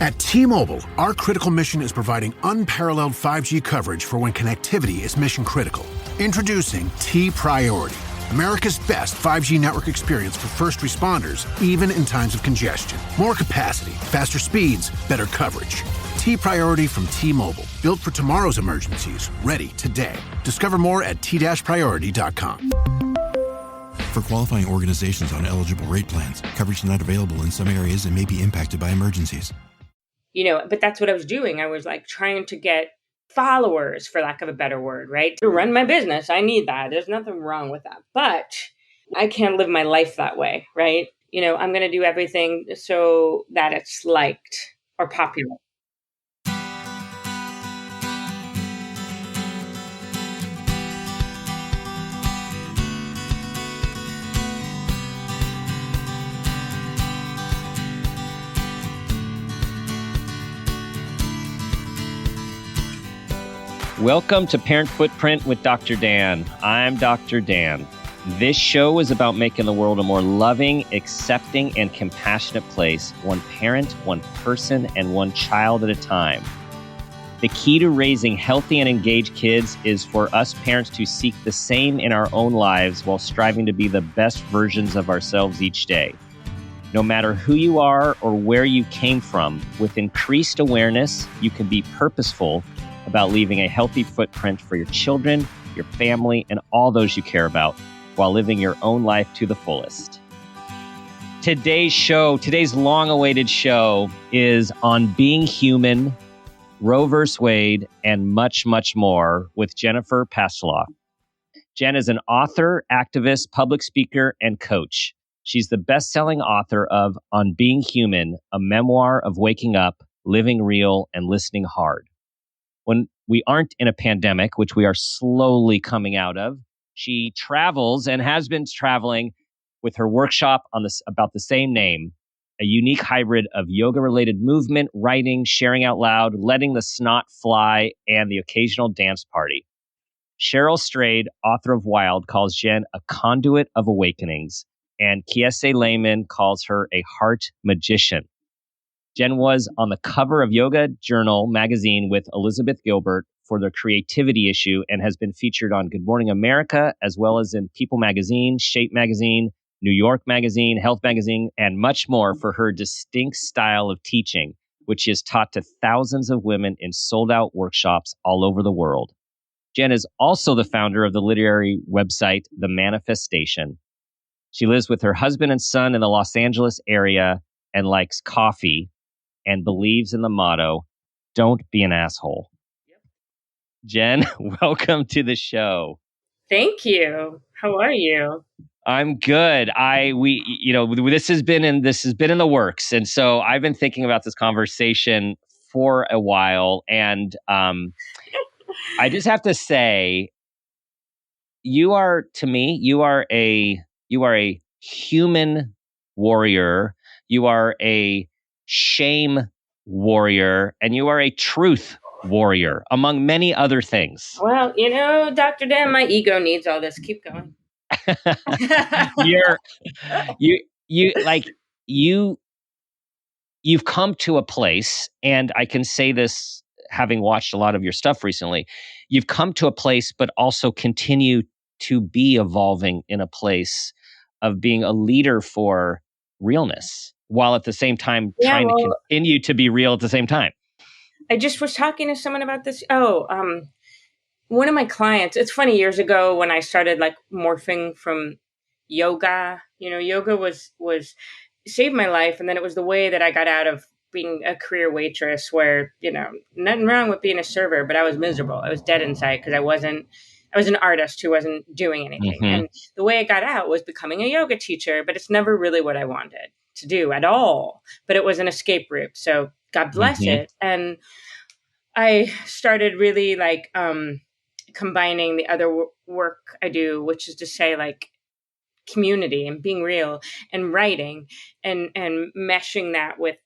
At T-Mobile, our critical mission is providing unparalleled 5G coverage for when connectivity is mission critical. Introducing T-Priority, America's best 5G network experience for first responders, even in times of congestion. More capacity, faster speeds, better coverage. T-Priority from T-Mobile, built for tomorrow's emergencies, ready today. Discover more at t-priority.com. For qualifying organizations on eligible rate plans, coverage not available in some areas and may be impacted by emergencies. But that's what I was doing. I was like trying to get followers, for lack of a better word, right? To run my business. I need that. There's nothing wrong with that. But I can't live my life that way, right? I'm going to do everything so that it's liked or popular. Welcome to Parent Footprint with Dr. Dan. I'm Dr. Dan. This show is about making the world a more loving, accepting, and compassionate place, one parent, one person, and one child at a time. The key to raising healthy and engaged kids is for us parents to seek the same in our own lives while striving to be the best versions of ourselves each day. No matter who you are or where you came from, with increased awareness, you can be purposeful about leaving a healthy footprint for your children, your family, and all those you care about while living your own life to the fullest. Today's long-awaited show is on being human, Roe vs. Wade, and much, much more with Jennifer Pastiloff. Jen is an author, activist, public speaker, and coach. She's the best-selling author of On Being Human, a memoir of waking up, living real, and listening hard. When we aren't in a pandemic, which we are slowly coming out of, she travels and has been traveling with her workshop about the same name, a unique hybrid of yoga-related movement, writing, sharing out loud, letting the snot fly, and the occasional dance party. Cheryl Strayed, author of Wild, calls Jen a conduit of awakenings, and Kiese Lehman calls her a heart magician. Jen was on the cover of Yoga Journal magazine with Elizabeth Gilbert for their creativity issue and has been featured on Good Morning America, as well as in People magazine, Shape magazine, New York magazine, Health magazine, and much more for her distinct style of teaching, which is taught to thousands of women in sold-out workshops all over the world. Jen is also the founder of the literary website, The Manifestation. She lives with her husband and son in the Los Angeles area and likes coffee, and believes in the motto, don't be an asshole. Yep. Jen, welcome to the show. Thank you. How are you? I'm good. This has been in the works. And so I've been thinking about this conversation for a while. And I just have to say, you are a human warrior. You are a shame warrior, and you are a truth warrior, among many other things. Well, Dr. Dan, my ego needs all this. Keep going. You've come to a place, and I can say this having watched a lot of your stuff recently, you've come to a place, but also continue to be evolving in a place of being a leader for realness, while at the same time trying to continue to be real at the same time. I just was talking to someone about this. One of my clients, it's funny, years ago when I started like morphing from yoga, yoga was saved my life. And then it was the way that I got out of being a career waitress where, nothing wrong with being a server, but I was miserable. I was dead inside because I was an artist who wasn't doing anything. Mm-hmm. And the way I got out was becoming a yoga teacher, but it's never really what I wanted to do at all. But it was an escape route. So God bless it. And I started really combining the other work I do, which is to say community and being real and writing and meshing that with,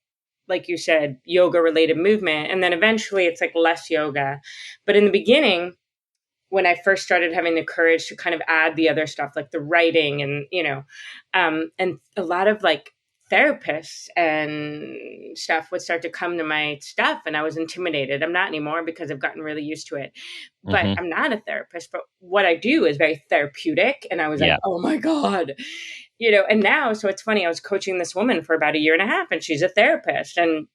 like you said, yoga related movement. And then eventually it's less yoga. But in the beginning, when I first started having the courage to kind of add the other stuff, like the writing and, and a lot of therapists and stuff would start to come to my stuff, and I was intimidated. I'm not anymore because I've gotten really used to it. But Hmm. I'm not a therapist, but what I do is very therapeutic. And I was like, Yeah. oh my God, and now, so it's funny, I was coaching this woman for about a year and a half, and she's a therapist, and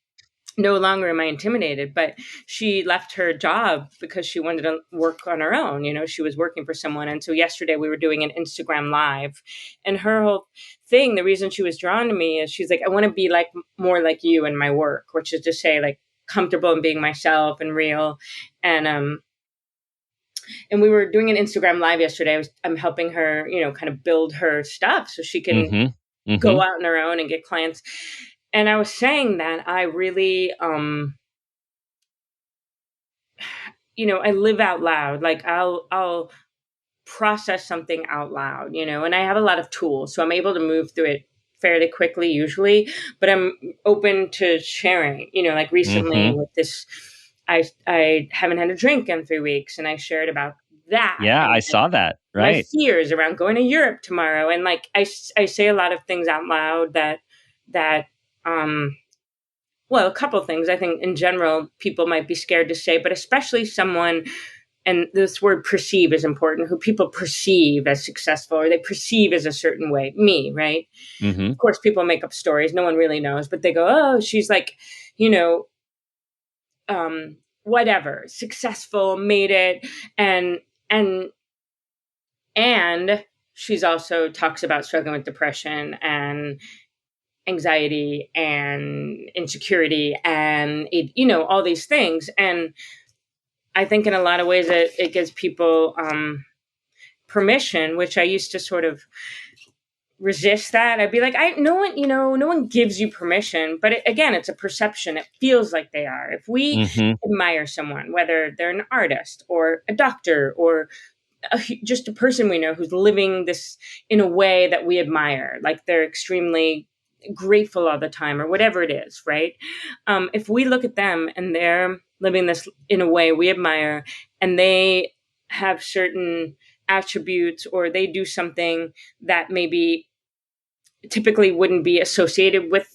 no longer am I intimidated, but she left her job because she wanted to work on her own. She was working for someone. And so yesterday we were doing an Instagram live, and her whole thing, the reason she was drawn to me is she's like, I want to be like more like you in my work, which is to say like comfortable in being myself and real. And we were doing an Instagram live yesterday. I'm helping her, kind of build her stuff so she can Hmm. Hmm. go out on her own and get clients. And I was saying that I really, I live out loud. Like I'll process something out loud, and I have a lot of tools, so I'm able to move through it fairly quickly usually, but I'm open to sharing, like recently Hmm. with this, I haven't had a drink in 3 weeks, and I shared about that Yeah, I and saw that. my Right. fears around going to Europe tomorrow. And like, I say a lot of things out loud that, well, a couple of things I think in general people might be scared to say, but especially someone, and this word perceive is important, who people perceive as successful or they perceive as a certain way. Me, right? Hmm. Of course, people make up stories. No one really knows, but they go, oh, she's like, you know, whatever, successful, made it. And, and she's also talks about struggling with depression and anxiety and insecurity and all these things. And I think in a lot of ways it gives people permission, which I used to sort of resist that. I'd be like, no one gives you permission, but again, it's a perception. It feels like they are. If we Hmm. admire someone, whether they're an artist or a doctor or just a person we know who's living this in a way that we admire, like they're extremely grateful all the time or whatever it is, right? If we look at them and they're living this in a way we admire, and they have certain attributes or they do something that maybe typically wouldn't be associated with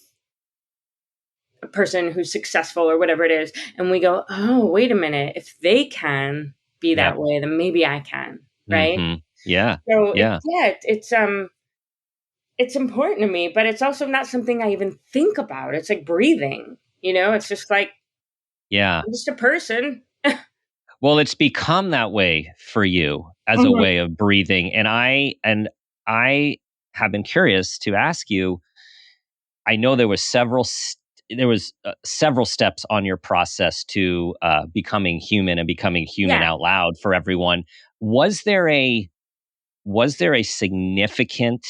a person who's successful or whatever it is, and we go, oh, wait a minute, if they can be Yep. that way, then maybe I can, right? Hmm. Yeah. So Yeah. it's important to me, but it's also not something I even think about. It's like breathing, it's just like, Yeah. I'm just a person. Well, it's become that way for you as a Mhm. way of breathing. And I have been curious to ask you, I know there was several steps on your process to becoming human and becoming human Yeah. out loud for everyone. Was there a significant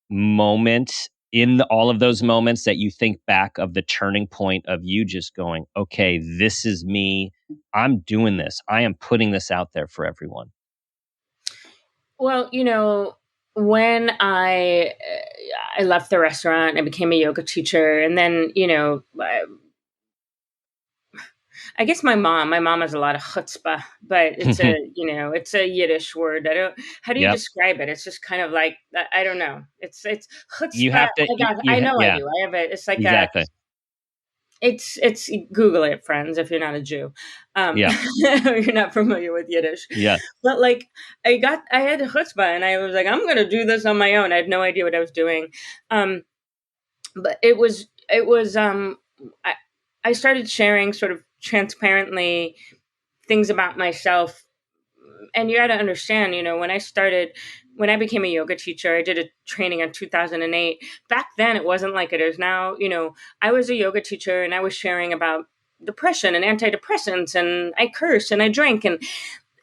moment in all of those moments that you think back of the turning point of you just going, okay, this is me. I'm doing this. I am putting this out there for everyone. Well, when I left the restaurant, I became a yoga teacher, and then I guess my mom has a lot of chutzpah, but it's a Yiddish word. I don't. How do you Yep. describe it? It's just kind of like, I don't know. It's You chutzpah. have to, I know I yeah, do. I have it. It's like exactly. it's Google it, friends, if you're not a Jew, Yeah. or you're not familiar with Yiddish. Yeah. But like, I had a chutzpah, and I was like, I'm going to do this on my own. I had no idea what I was doing, but I, I started sharing sort of transparently things about myself. And you got to understand, when I became a yoga teacher, I did a training in 2008. Back then, it wasn't like it is now. I was a yoga teacher and I was sharing about depression and antidepressants, and I curse and I drink. And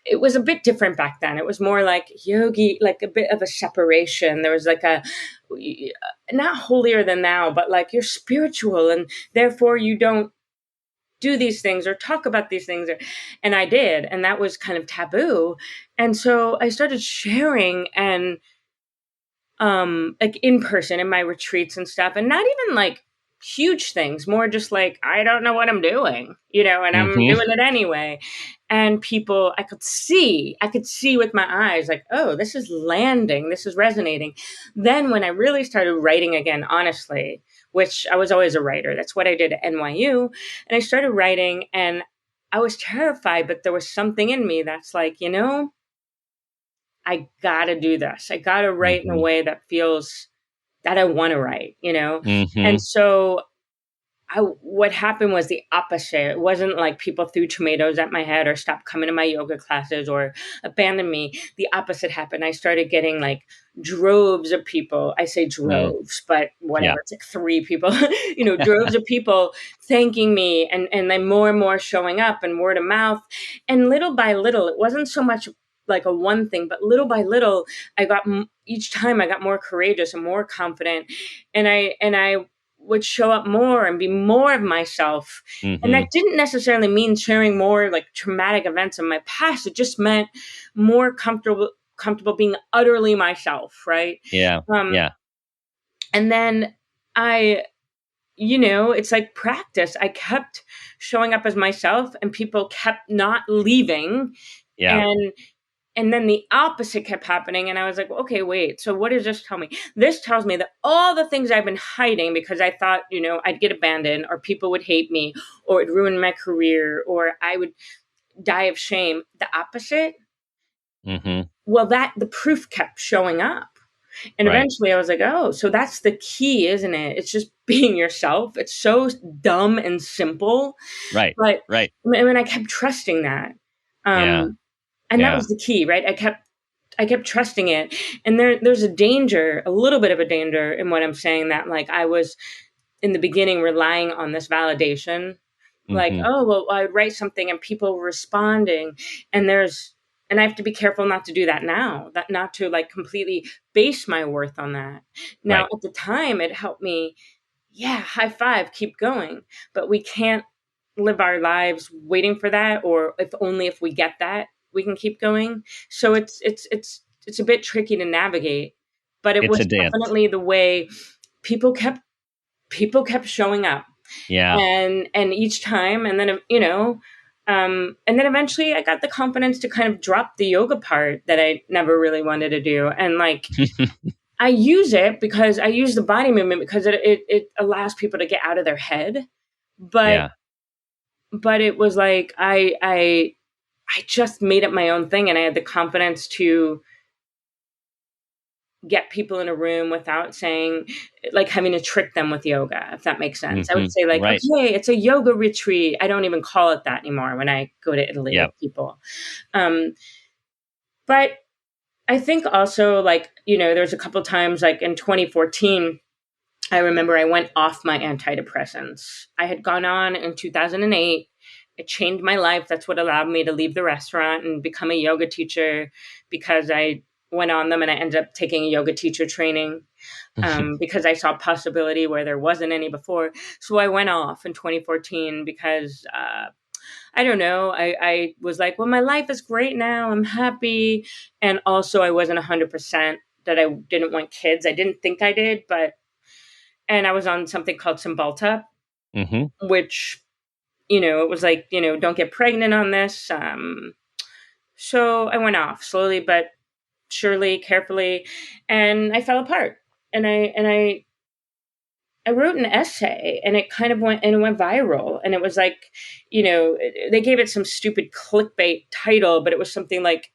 it was a bit different back then. It was more like yogi, like a bit of a separation. There was like not holier than thou, but like you're spiritual and therefore you don't do these things or talk about these things. And I did. And that was kind of taboo. And so I started sharing, and like in person in my retreats and stuff, and not even like huge things, more just like, I don't know what I'm doing, and I'm Hmm. doing it anyway. And people, I could see with my eyes, like, oh, this is landing, this is resonating. Then when I really started writing again, honestly, which I was always a writer. That's what I did at NYU. And I started writing, and I was terrified, but there was something in me that's like, I gotta do this. I gotta write in a Mm-hmm. way that feels that I want to write, Mm-hmm. And so what happened was the opposite. It wasn't like people threw tomatoes at my head or stopped coming to my yoga classes or abandoned me. The opposite happened. I started getting like droves of people. I say droves, but whatever. Yeah. It's like 3 people, droves of people thanking me, and then more and more showing up, and word of mouth. And little by little, it wasn't so much like a one thing, but little by little, each time I got more courageous and more confident, and I would show up more and be more of myself. Mm-hmm. And that didn't necessarily mean sharing more like traumatic events in my past. It just meant more comfortable being utterly myself. Right. Yeah. Yeah. And then it's like practice. I kept showing up as myself, and people kept not leaving. Yeah. And then the opposite kept happening. And I was like, okay, wait. So what does this tell me? This tells me that all the things I've been hiding because I thought, I'd get abandoned, or people would hate me, or it'd ruin my career, or I would die of shame. The opposite. Mm-hmm. Well, the proof kept showing up. And eventually I was like, oh, so that's the key, isn't it? It's just being yourself. It's so dumb and simple. Right. But right. I mean, I kept trusting that. And that was the key, right? I kept trusting it. And there's a little bit of a danger in what I'm saying, that like I was in the beginning relying on this validation. Mm-hmm. Like, oh, well, I'd write something and people were responding, and I have to be careful not to do that now, not to like completely base my worth on that. Now, at the time it helped me. Yeah. High five, keep going. But we can't live our lives waiting for that, or if we get that, we can keep going. So it's a bit tricky to navigate, but it was definitely the way people kept showing up. Yeah. And each time, and then, and then eventually I got the confidence to kind of drop the yoga part that I never really wanted to do. And like, I use it because I use the body movement because it allows people to get out of their head. But it was like, I just made it my own thing, and I had the confidence to get people in a room without saying, like, having to trick them with yoga, if that makes sense. Mm-hmm. I would say like, okay, it's a yoga retreat. I don't even call it that anymore when I go to Italy with people. But I think also like, there's a couple times like in 2014, I remember I went off my antidepressants. I had gone on in 2008. It changed my life. That's what allowed me to leave the restaurant and become a yoga teacher, because I went on them and I ended up taking a yoga teacher training because I saw possibility where there wasn't any before. So I went off in 2014 because I don't know. I was like, well, my life is great now. I'm happy. And also I wasn't 100% that I didn't want kids. I didn't think I did, and I was on something called Cymbalta, which, it was like, don't get pregnant on this. So I went off slowly, but surely, carefully, and I fell apart. And I wrote an essay, and it kind of went viral. And it was like, they gave it some stupid clickbait title, but it was something like,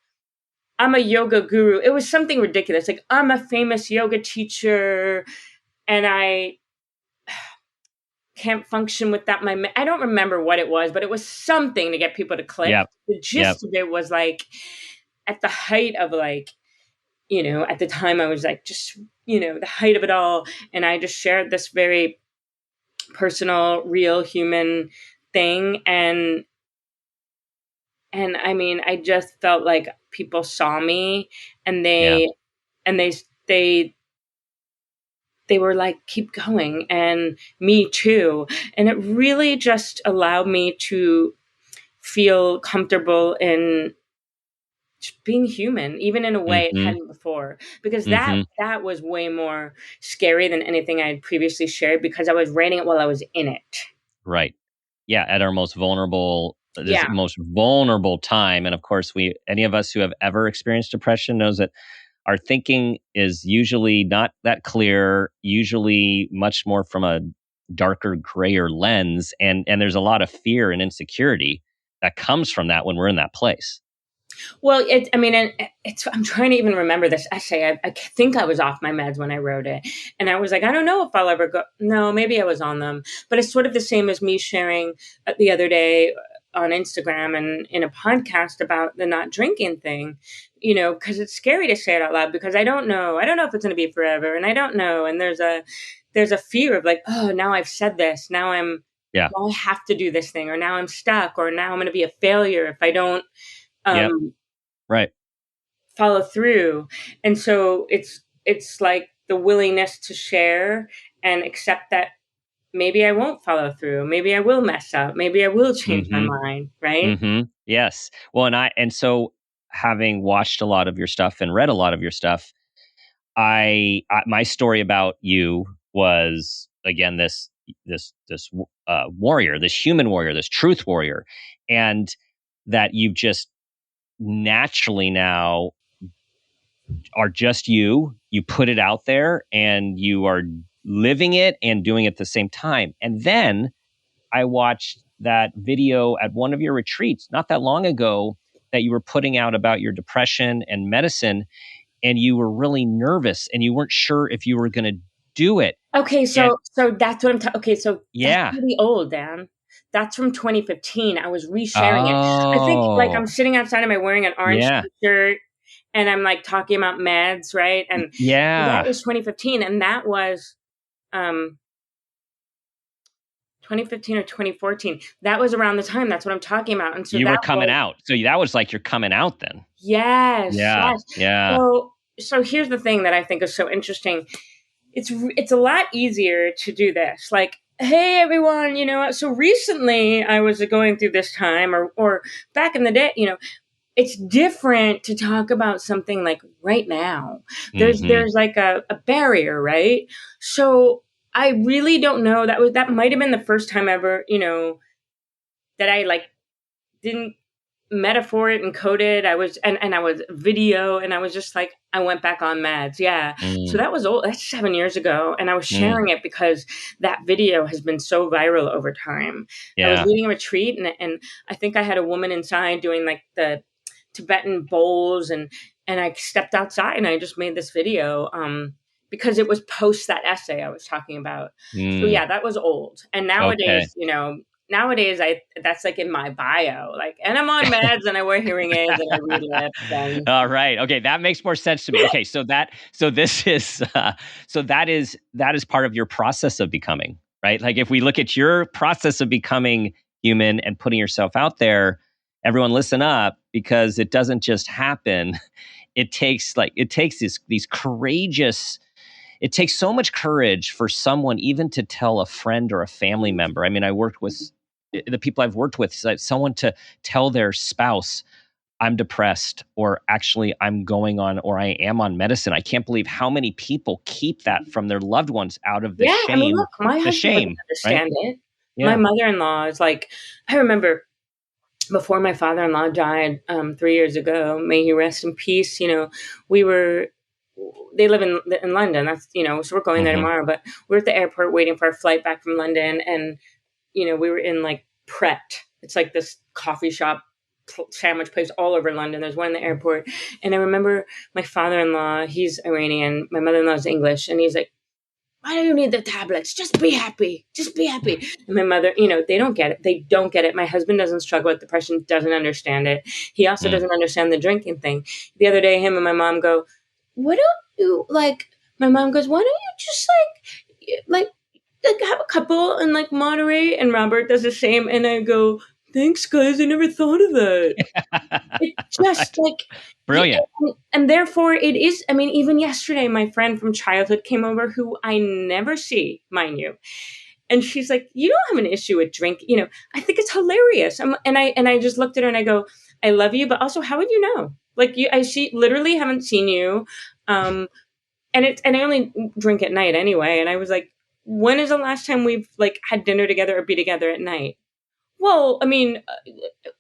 I'm a yoga guru. It was something ridiculous. Like, I'm a famous yoga teacher, and I can't function without I don't remember what it was, but it was something to get people to click. Yep. The gist of it was like, at the height of like, at the time I was like, just, the height of it all. And I just shared this very personal, real human thing. And I mean, I just felt like people saw me, and they were like, keep going, and me too. And it really just allowed me to feel comfortable in just being human, even in a way it hadn't before, because that was way more scary than anything I had previously shared, because I was writing it while I was in it. Right. Yeah. At our most vulnerable, most vulnerable time. And of course, any of us who have ever experienced depression knows that our thinking is usually not that clear, usually much more from a darker, grayer lens. And there's a lot of fear and insecurity that comes from that when we're in that place. Well, I'm trying to even remember this essay. I think I was off my meds when I wrote it. And I was like, I don't know if I'll ever go. No, maybe I was on them. But it's sort of the same as me sharing the other day on Instagram and in a podcast about the not drinking thing, because it's scary to say it out loud because I don't know. I don't know if it's going to be forever. And I don't know. And there's a fear of like, oh, now I've said this. Now now I have to do this thing, or now I'm stuck, or now I'm going to be a failure if I don't right. follow through. And so it's like the willingness to share and accept that maybe I won't follow through. Maybe I will mess up. Maybe I will change my mind. Right. Yes. Well, and so having watched a lot of your stuff and read a lot of your stuff, my story about you was, again, this warrior, this human warrior, this truth warrior, and that you've just naturally now are just you put it out there and you are living it and doing it at the same time. And then I watched that video at one of your retreats not that long ago that you were putting out about your depression and medicine, and you were really nervous and you weren't sure if you were going to do it. Okay. So that's what I'm talking. Okay. So yeah, that's really old, Dan. That's from 2015. I was resharing it. I think like I'm sitting outside, am I wearing an orange t-shirt and I'm like talking about meds, right? And that was 2015. And that was 2015 or 2014. That was around the time. That's what I'm talking about. And so you were coming out. So that was like you're coming out then. Yes. Yeah. Yes. Yeah. So here's the thing that I think is so interesting. It's a lot easier to do this. Like, hey, everyone, so recently I was going through this time or back in the day, it's different to talk about something like right now. There's like a barrier, right? So I really don't know. That might've been the first time ever, that I like didn't metaphor it and code it. I was video and I was just like, I went back on meds. Yeah. So that was old. That's 7 years ago. And I was sharing it because that video has been so viral over time. I was leading a retreat and I think I had a woman inside doing like the Tibetan bowls and I stepped outside and I just made this video because it was post that essay I was talking about. So yeah, that was old. And nowadays, Nowadays, that's like in my bio, like, and I'm on meds and I wear hearing aids and I read lips. And... All right, okay, that makes more sense to me. Okay, so that is part of your process of becoming, right? Like, if we look at your process of becoming human and putting yourself out there, everyone listen up, because it doesn't just happen. It takes these courageous. It takes so much courage for someone even to tell a friend or a family member. I mean, I worked with the people I've worked with, someone to tell their spouse, I'm depressed, or actually I'm going on, or I am on medicine. I can't believe how many people keep that from their loved ones out of the shame. I mean, look, my husband doesn't understand it. Yeah. My mother-in-law is like, I remember before my father-in-law died 3 years ago, may he rest in peace. They live in London. That's, so we're going there tomorrow, but we're at the airport waiting for our flight back from London. And, we were in like Pret. It's like this coffee shop sandwich place all over London. There's one in the airport. And I remember my father-in-law, he's Iranian. My mother-in-law is English. And he's like, why do you need the tablets? Just be happy. Just be happy. And my mother, they don't get it. They don't get it. My husband doesn't struggle with depression, doesn't understand it. He also doesn't understand the drinking thing. The other day, him and my mom go, why don't you my mom goes, why don't you just like have a couple and like moderate? And Robert does the same. And I go, thanks guys. I never thought of that. It's just like brilliant. And therefore it is, I mean, even yesterday, my friend from childhood came over who I never see, mind you. And she's like, you don't have an issue with drink. I think it's hilarious. And I just looked at her and I go, I love you, but also how would you know? Like I literally haven't seen you. And I only drink at night anyway. And I was like, when is the last time we've like had dinner together or be together at night? Well, I mean,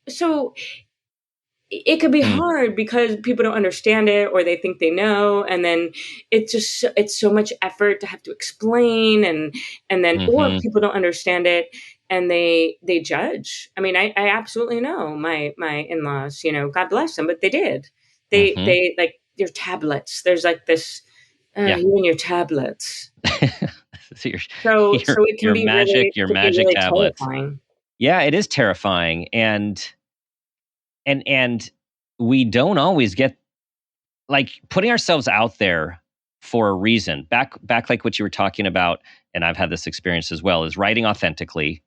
so it could be hard because people don't understand it or they think they know. And then it's so much effort to have to explain and then, or people don't understand it and they judge. I mean, I absolutely know my in-laws, God bless them, but they did. They like their tablets. There's like this, you and your tablets. So so it can be magic, really, magic tablets. Terrifying. Yeah, it is terrifying. And we don't always get, like, putting ourselves out there for a reason. Back like what you were talking about, and I've had this experience as well, is writing authentically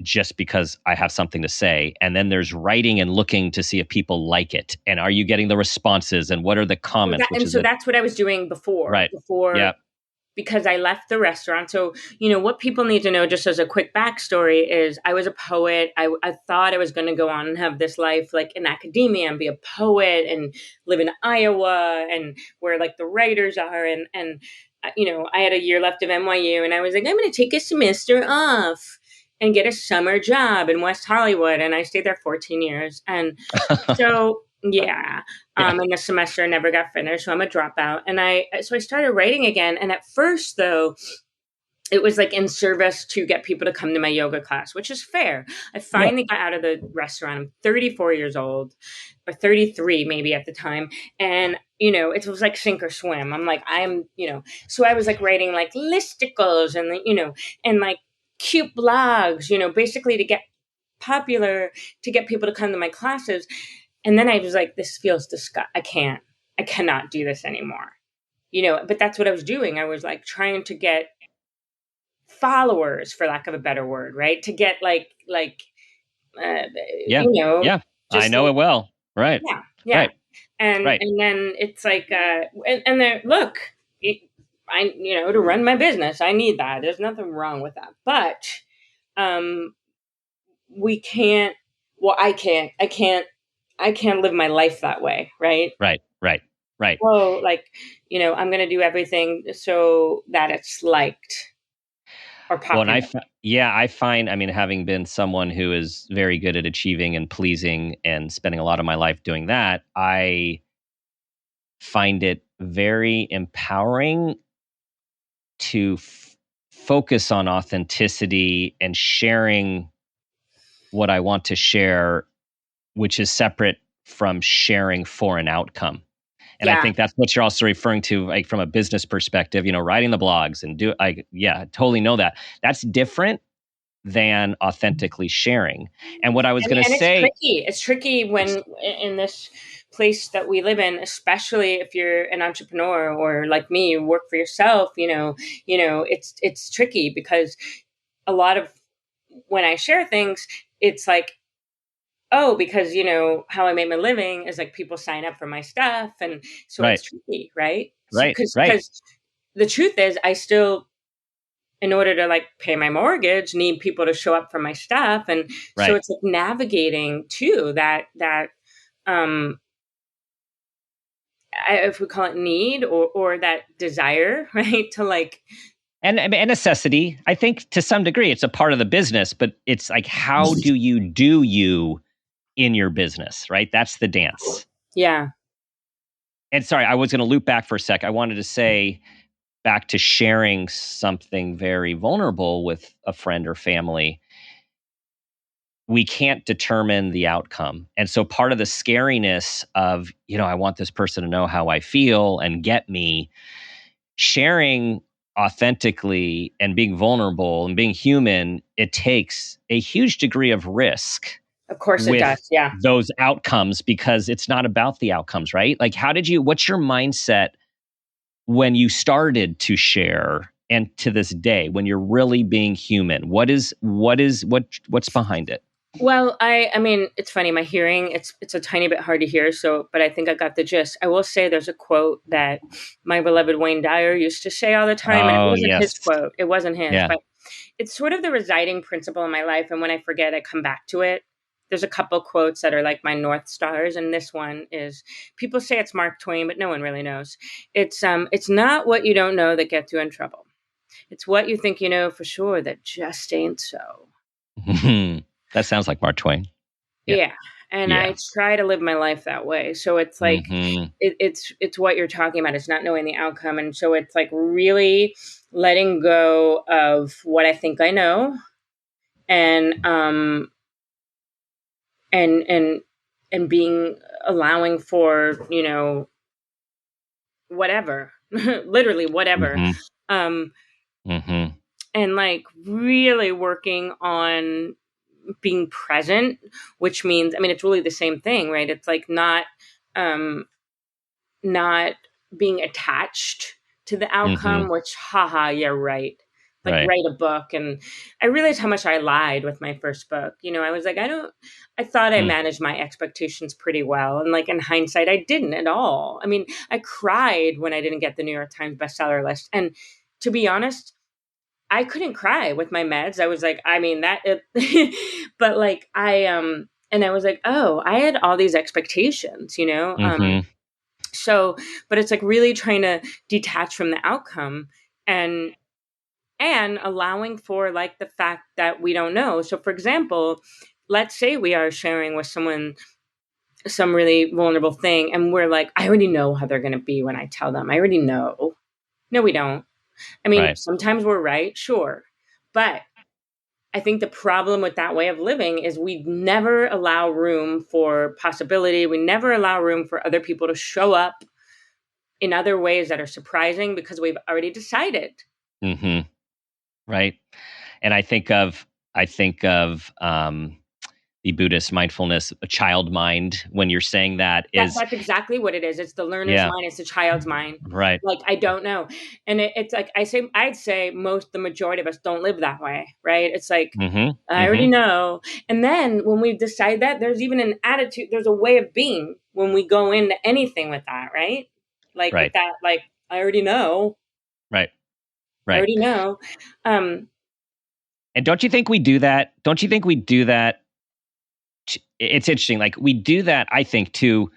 just because I have something to say. And then there's writing and looking to see if people like it. And are you getting the responses and what are the comments? That's what I was doing before. Right. Before, because I left the restaurant. So, what people need to know, just as a quick backstory, is I was a poet. I thought I was going to go on and have this life like in academia and be a poet and live in Iowa and where like the writers are. And I had a year left of NYU and I was like, I'm going to take a semester off and get a summer job in West Hollywood. And I stayed there 14 years. And so... Yeah. And the semester never got finished. So I'm a dropout. And I started writing again. And at first, though, it was like in service to get people to come to my yoga class, which is fair. I finally got out of the restaurant. I'm 34 years old, or 33 maybe at the time. And, it was like sink or swim. I'm like, so I was like writing like listicles and, and like cute blogs, basically to get popular, to get people to come to my classes. And then I was like, this feels disgusting. I cannot do this anymore. But that's what I was doing. I was like trying to get followers, for lack of a better word, right? To get I know it well. Right. Yeah. Right. And then it's like, and then look, to run my business, I need that. There's nothing wrong with that. But, I can't live my life that way, right? Right. Well, I'm going to do everything so that it's liked or popular. Well, I find, having been someone who is very good at achieving and pleasing and spending a lot of my life doing that, I find it very empowering to focus on authenticity and sharing what I want to share, which is separate from sharing for an outcome. And I think that's what you're also referring to, like from a business perspective, writing the blogs and totally know that. That's different than authentically sharing. And what I was going to say, it's tricky when in this place that we live in, especially if you're an entrepreneur or like me, you work for yourself, it's tricky because a lot of when I share things, it's like, oh, because, how I make my living is like people sign up for my stuff. And so it's tricky, right? Because the truth is I still, in order to like pay my mortgage, need people to show up for my stuff. And so it's like navigating too that if we call it need or that desire, right? To like, and necessity, I think to some degree it's a part of the business, but it's like, how do you in your business, right? That's the dance. Yeah. And sorry, I was going to loop back for a sec. I wanted to say back to sharing something very vulnerable with a friend or family. We can't determine the outcome. And so part of the scariness of, I want this person to know how I feel and get me, sharing authentically and being vulnerable and being human, it takes a huge degree of risk. Of course it does, yeah. Those outcomes, because it's not about the outcomes, right? Like, what's your mindset when you started to share and to this day, when you're really being human? What's behind it? Well, I mean, it's funny, my hearing, it's a tiny bit hard to hear, but I think I got the gist. I will say there's a quote that my beloved Wayne Dyer used to say all the time, and it wasn't his quote. It wasn't his, but it's sort of the residing principle in my life, and when I forget, I come back to it. There's a couple quotes that are like my North Stars, and this one is, people say it's Mark Twain, but no one really knows. It's not what you don't know that gets you in trouble. It's what you think you know for sure that just ain't so. That sounds like Mark Twain. Yeah. And Yeah. I try to live my life that way. So it's like, Mm-hmm. it's what you're talking about. It's not knowing the outcome. And so it's like really letting go of what I think I know, and and and and being, allowing for, whatever, literally whatever. Mm-hmm. Um Mm-hmm. and like really working on being present, which means, I mean, it's really the same thing, right? It's like um not being attached to the Mm-hmm. outcome, which, haha, yeah, right. Like, Right. write a book. And I realized how much I lied with my first book. I was like, I thought I Mm. managed my expectations pretty well. And like, in hindsight, I didn't at all. I mean, I cried when I didn't get the New York Times bestseller list. And to be honest, I couldn't cry with my meds. I was like, I mean, but like, and I was like, oh, I had all these expectations, Mm-hmm. so, but it's like really trying to detach from the outcome, and allowing for like the fact that we don't know. So for example, let's say we are sharing with someone some really vulnerable thing, and we're like, I already know how they're going to be when I tell them. I already know. No, we don't. I mean, Right. sometimes we're right, sure. But I think the problem with that way of living is we never allow room for possibility. We never allow room for other people to show up in other ways that are surprising because we've already decided. Mm-hmm. Right. And I think of the Buddhist mindfulness, a child mind. When you're saying that is, That's exactly what it is. It's the learner's yeah, mind. It's the child's mind. right. Like, I don't know. And it's like, I'd say the majority of us don't live that way, right? It's like, Mm-hmm. I already Mm-hmm. know. And then when we decide that, there's even an attitude, there's a way of being when we go into anything with that, right? Like with Right. that, like, I already know. Right. I Right. already know. Um, And don't you think we do that? Don't you think we do that? It's interesting. Like we do that, I think, to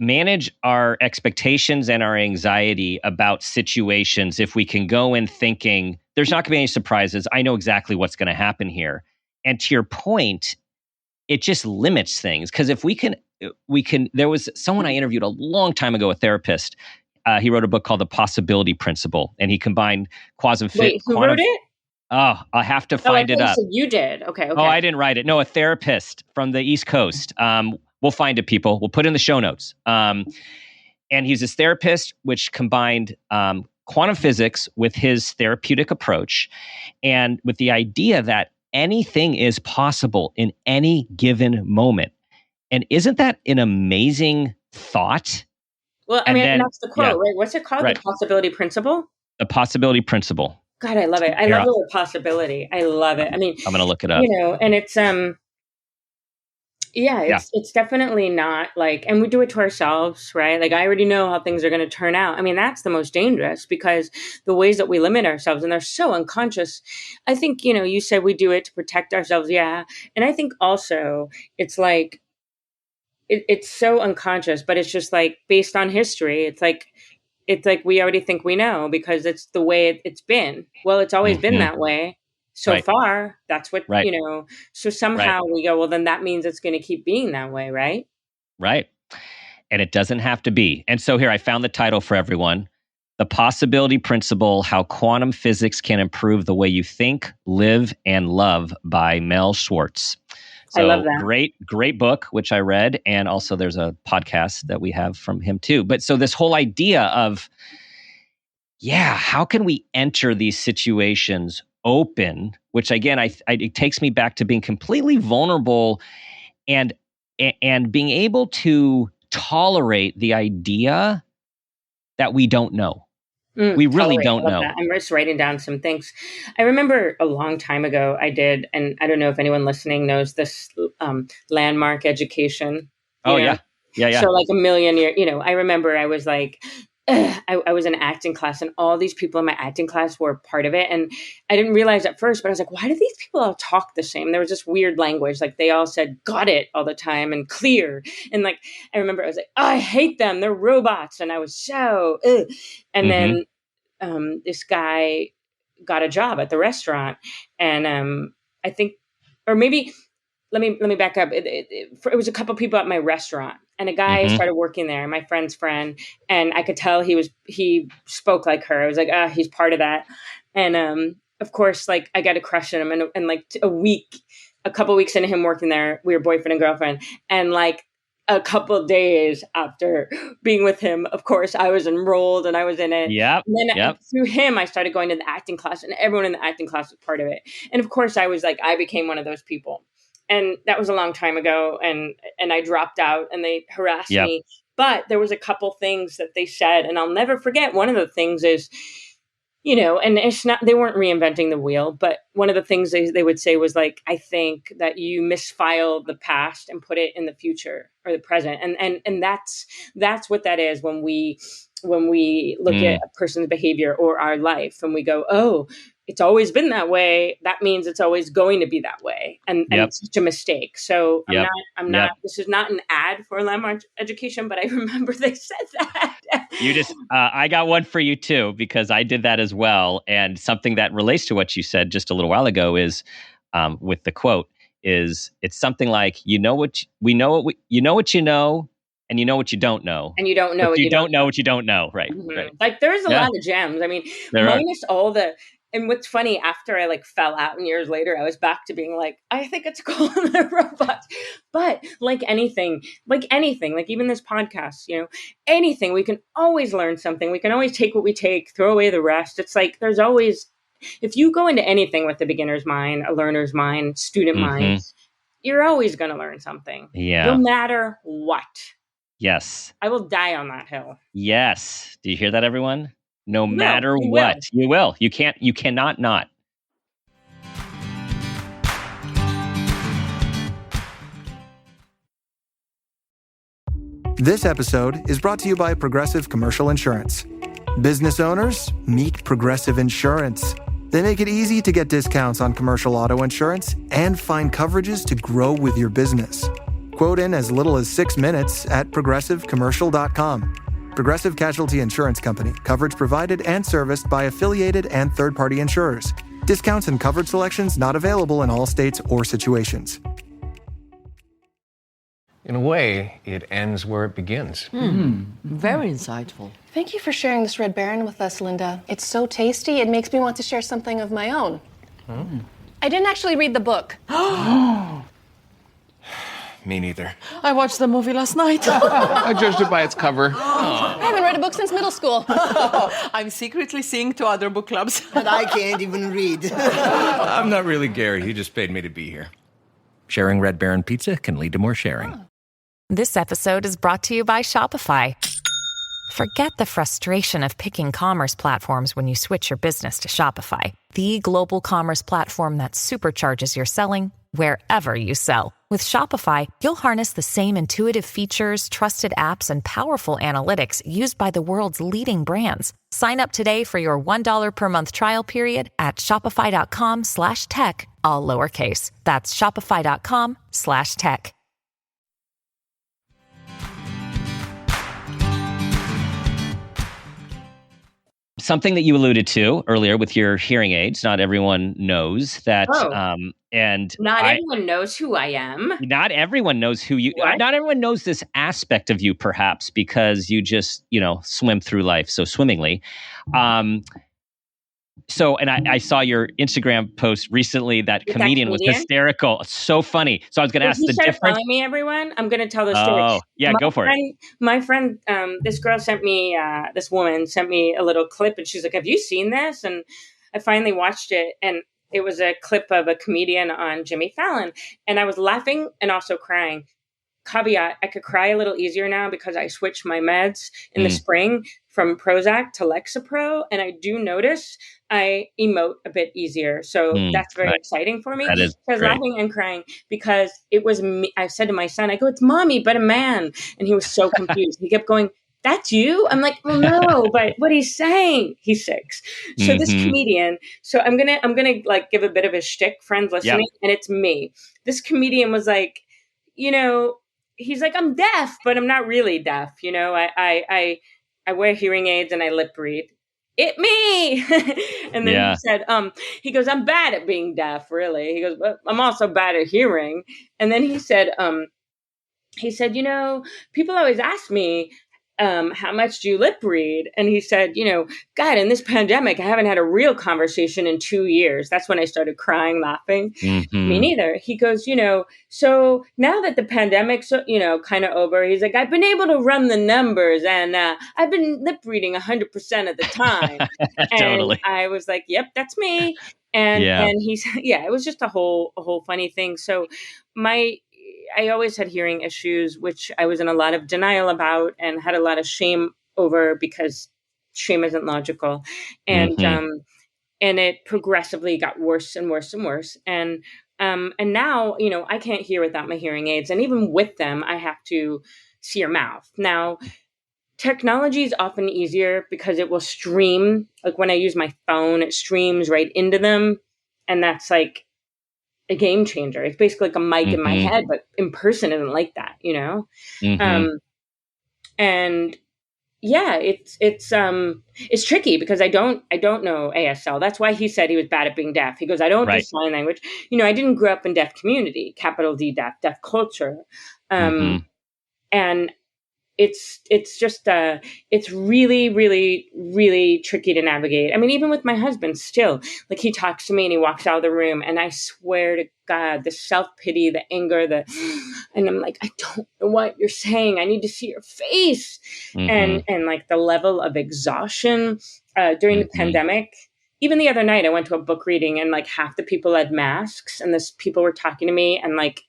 manage our expectations and our anxiety about situations. If we can go in thinking there's not going to be any surprises, I know exactly what's going to happen here. And to your point, it just limits things. Because if we can, there was someone I interviewed a long time ago, a therapist. He wrote a book called The Possibility Principle, and he combined Wait, who wrote it? Oh, I'll have to Oh, I find it thought you up. said you did. Okay, Oh, okay. I didn't write it. No, a therapist from the East Coast. We'll find it, people. We'll put it in the show notes. And he's this therapist, which combined quantum physics with his therapeutic approach, and with the idea that anything is possible in any given moment. And isn't that an amazing thought? Well, I And mean, and then, that's the yeah, quote, right? What's it called? The right. possibility principle? The possibility principle. God, I love it. I Here, love the word possibility. I love it. I mean, I'm going to look it up. and it's yeah, Yeah. it's definitely not like, and we do it to ourselves, right? Like, I already know how things are going to turn out. I mean, that's the most dangerous, because the ways that we limit ourselves, and they're so unconscious. I think, you said we do it to protect ourselves. Yeah. And I think also it's like, it's so unconscious, but it's just like based on history. It's like we already think we know because it's the way it's been. Well, it's always been Hmm. that way so Right. far. That's what, Right. so Right. somehow we go, well, then that means it's going to keep being that way, right? Right. And it doesn't have to be. And so here I found the title for everyone: The Possibility Principle: How Quantum Physics Can Improve the Way You Think, Live, and Love by Mel Schwartz. I love So that. great book, which I read. And also there's a podcast that we have from him too. But so this whole idea of, yeah, how can we enter these situations open, which again, it takes me back to being completely vulnerable and being able to tolerate the idea that we don't know. We really Tolerate. don't I love know. that. I'm just writing down some things. I remember a long time ago I did, and I don't know if anyone listening knows this, landmark education, Oh yeah. Yeah, yeah. So like a million year, I remember I was like, I was in acting class, and all these people in my acting class were part of it. And I didn't realize at first, but I was like, why do these people all talk the same? There was this weird language. Like, they all said got it all the time and clear. And like, I remember I was like, oh, I hate them. They're robots. And I was so, ugh. And Mm-hmm. then this guy got a job at the restaurant. And I think, or maybe, let me back up. It was a couple people at my restaurant, and a guy started working there, my friend's friend, and I could tell he spoke like her. I was like, he's part of that. And of course, like I got a crush on him, and like a couple weeks into him working there, we were boyfriend and girlfriend, and like a couple of days after being with him, of course, I was enrolled and I was in it. Yep. And then through him, I started going to the acting class, and everyone in the acting class was part of it. And of course, I became one of those people. And that was a long time ago. And I dropped out, and they harassed me. But there was a couple things that they said, and I'll never forget. One of the things is, and it's not, they weren't reinventing the wheel, but one of the things they would say was like, I think that you misfile the past and put it in the future or the present. And that's what that is when we look at a person's behavior or our life, and we go, oh, it's always been that way. That means it's always going to be that way. And it's such a mistake. So I'm not, this is not an ad for landmark education, but I remember they said that. I got one for you too, because I did that as well. And something that relates to what you said just a little while ago is, with the quote, it's something like, you know what you know, and you know what you don't know. And you don't know what you don't know what you don't know. Right. Mm-hmm. Right. Like there's a lot of gems. I mean, minus all the. And what's funny, after I like fell out and years later, I was back to being like, I think it's cool in the robots. But like anything, like even this podcast, anything, we can always learn something. We can always take what we take, throw away the rest. It's like, there's always, if you go into anything with a beginner's mind, a learner's mind, student mind, you're always going to learn something. Yeah. No matter what. Yes. I will die on that hill. Yes. Do you hear that, everyone? No matter what, you will. You cannot not. This episode is brought to you by Progressive Commercial Insurance. Business owners, meet Progressive Insurance. They make it easy to get discounts on commercial auto insurance and find coverages to grow with your business. Quote in as little as 6 minutes at progressivecommercial.com. Progressive Casualty Insurance Company. Coverage provided and serviced by affiliated and third-party insurers. Discounts and coverage selections not available in all states or situations. In a way, it ends where it begins. Very insightful. Thank you for sharing this Red Baron with us, Linda. It's so tasty, it makes me want to share something of my own. I didn't actually read the book. Me neither. I watched the movie last night. I judged it by its cover. I haven't read a book since middle school. I'm secretly seeing 2 other book clubs. And I can't even read. I'm not really Gary. He just paid me to be here. Sharing Red Baron pizza can lead to more sharing. This episode is brought to you by Shopify. Forget the frustration of picking commerce platforms when you switch your business to Shopify, the global commerce platform that supercharges your selling wherever you sell. With Shopify, you'll harness the same intuitive features, trusted apps, and powerful analytics used by the world's leading brands. Sign up today for your $1 per month trial period at shopify.com/tech, all lowercase. That's shopify.com/tech. Something that you alluded to earlier with your hearing aids. Not everyone knows that. And everyone knows who I am. Not everyone knows who you. What? Not everyone knows this aspect of you, perhaps, because you just swim through life so swimmingly. So, and I saw your Instagram post recently. That comedian was hysterical. So funny. So I was going to ask the difference. Following me, everyone. I'm going to tell the story. Oh, yeah, go for it. My friend, this girl this woman sent me a little clip, and she's like, "Have you seen this?" And I finally watched it, and it was a clip of a comedian on Jimmy Fallon, and I was laughing and also crying. Caveat, I could cry a little easier now because I switched my meds in the spring from Prozac to Lexapro, and I do notice I emote a bit easier. So that's very exciting for me. That is I was laughing and crying because it was me. I said to my son, I go, "It's mommy, but a man." And he was so confused. He kept going, "That's you?" I'm like, "Well, no, but what he's saying." He's 6. So this comedian, so I'm gonna like give a bit of a shtick, friends listening, and it's me. This comedian was like, he's like, "I'm deaf, but I'm not really deaf. I wear hearing aids and I lip read." it me. And then Yeah. he said, he goes, I'm bad at being deaf, really. He goes, but I'm also bad at hearing. And then he said, people always ask me, how much do you lip read? And he said, God, in this pandemic, I haven't had a real conversation in 2 years. That's when I started crying, laughing. Me neither. He goes, so now that the pandemic's, kind of over, he's like, I've been able to run the numbers and I've been lip reading 100% of the time. Totally. And I was like, yep, that's me. And Yeah. and he's it was just a whole funny thing. So I always had hearing issues, which I was in a lot of denial about and had a lot of shame over because shame isn't logical. And and it progressively got worse and worse and worse. And now, I can't hear without my hearing aids. And even with them, I have to see your mouth. Now, technology is often easier because it will stream. Like when I use my phone, it streams right into them. And that's like a game changer. It's basically like a mic in my head, but in person isn't like that, and yeah, it's tricky because I don't know ASL. That's why he said he was bad at being deaf. He goes, I don't do sign language. I didn't grow up in deaf community, capital D deaf culture. And it's just it's really, really, really tricky to navigate. I mean, even with my husband still, like he talks to me and he walks out of the room and I swear to God, the self-pity, the anger, and I'm like, I don't know what you're saying. I need to see your face. And like the level of exhaustion during the pandemic. Even the other night I went to a book reading and like half the people had masks and people were talking to me and like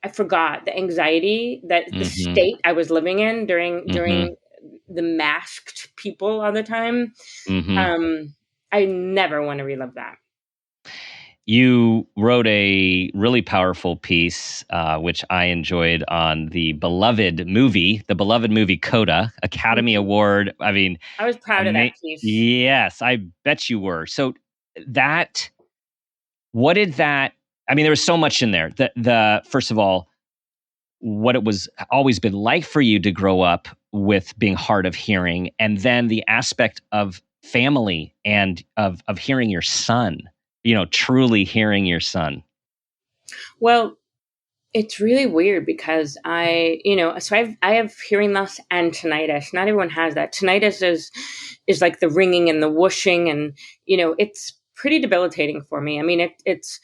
I forgot the anxiety that the state I was living in during the masked people all the time. I never want to relive that. You wrote a really powerful piece, which I enjoyed on the beloved movie Coda, Academy Award. I mean, I was proud of that piece. Yes, I bet you were. So what did that? I mean, there was so much in there. The first of all, what it was always been like for you to grow up with being hard of hearing, and then the aspect of family and of hearing your son. Truly hearing your son. Well, it's really weird because I have hearing loss and tinnitus. Not everyone has that. Tinnitus is like the ringing and the whooshing, and it's pretty debilitating for me. I mean, it's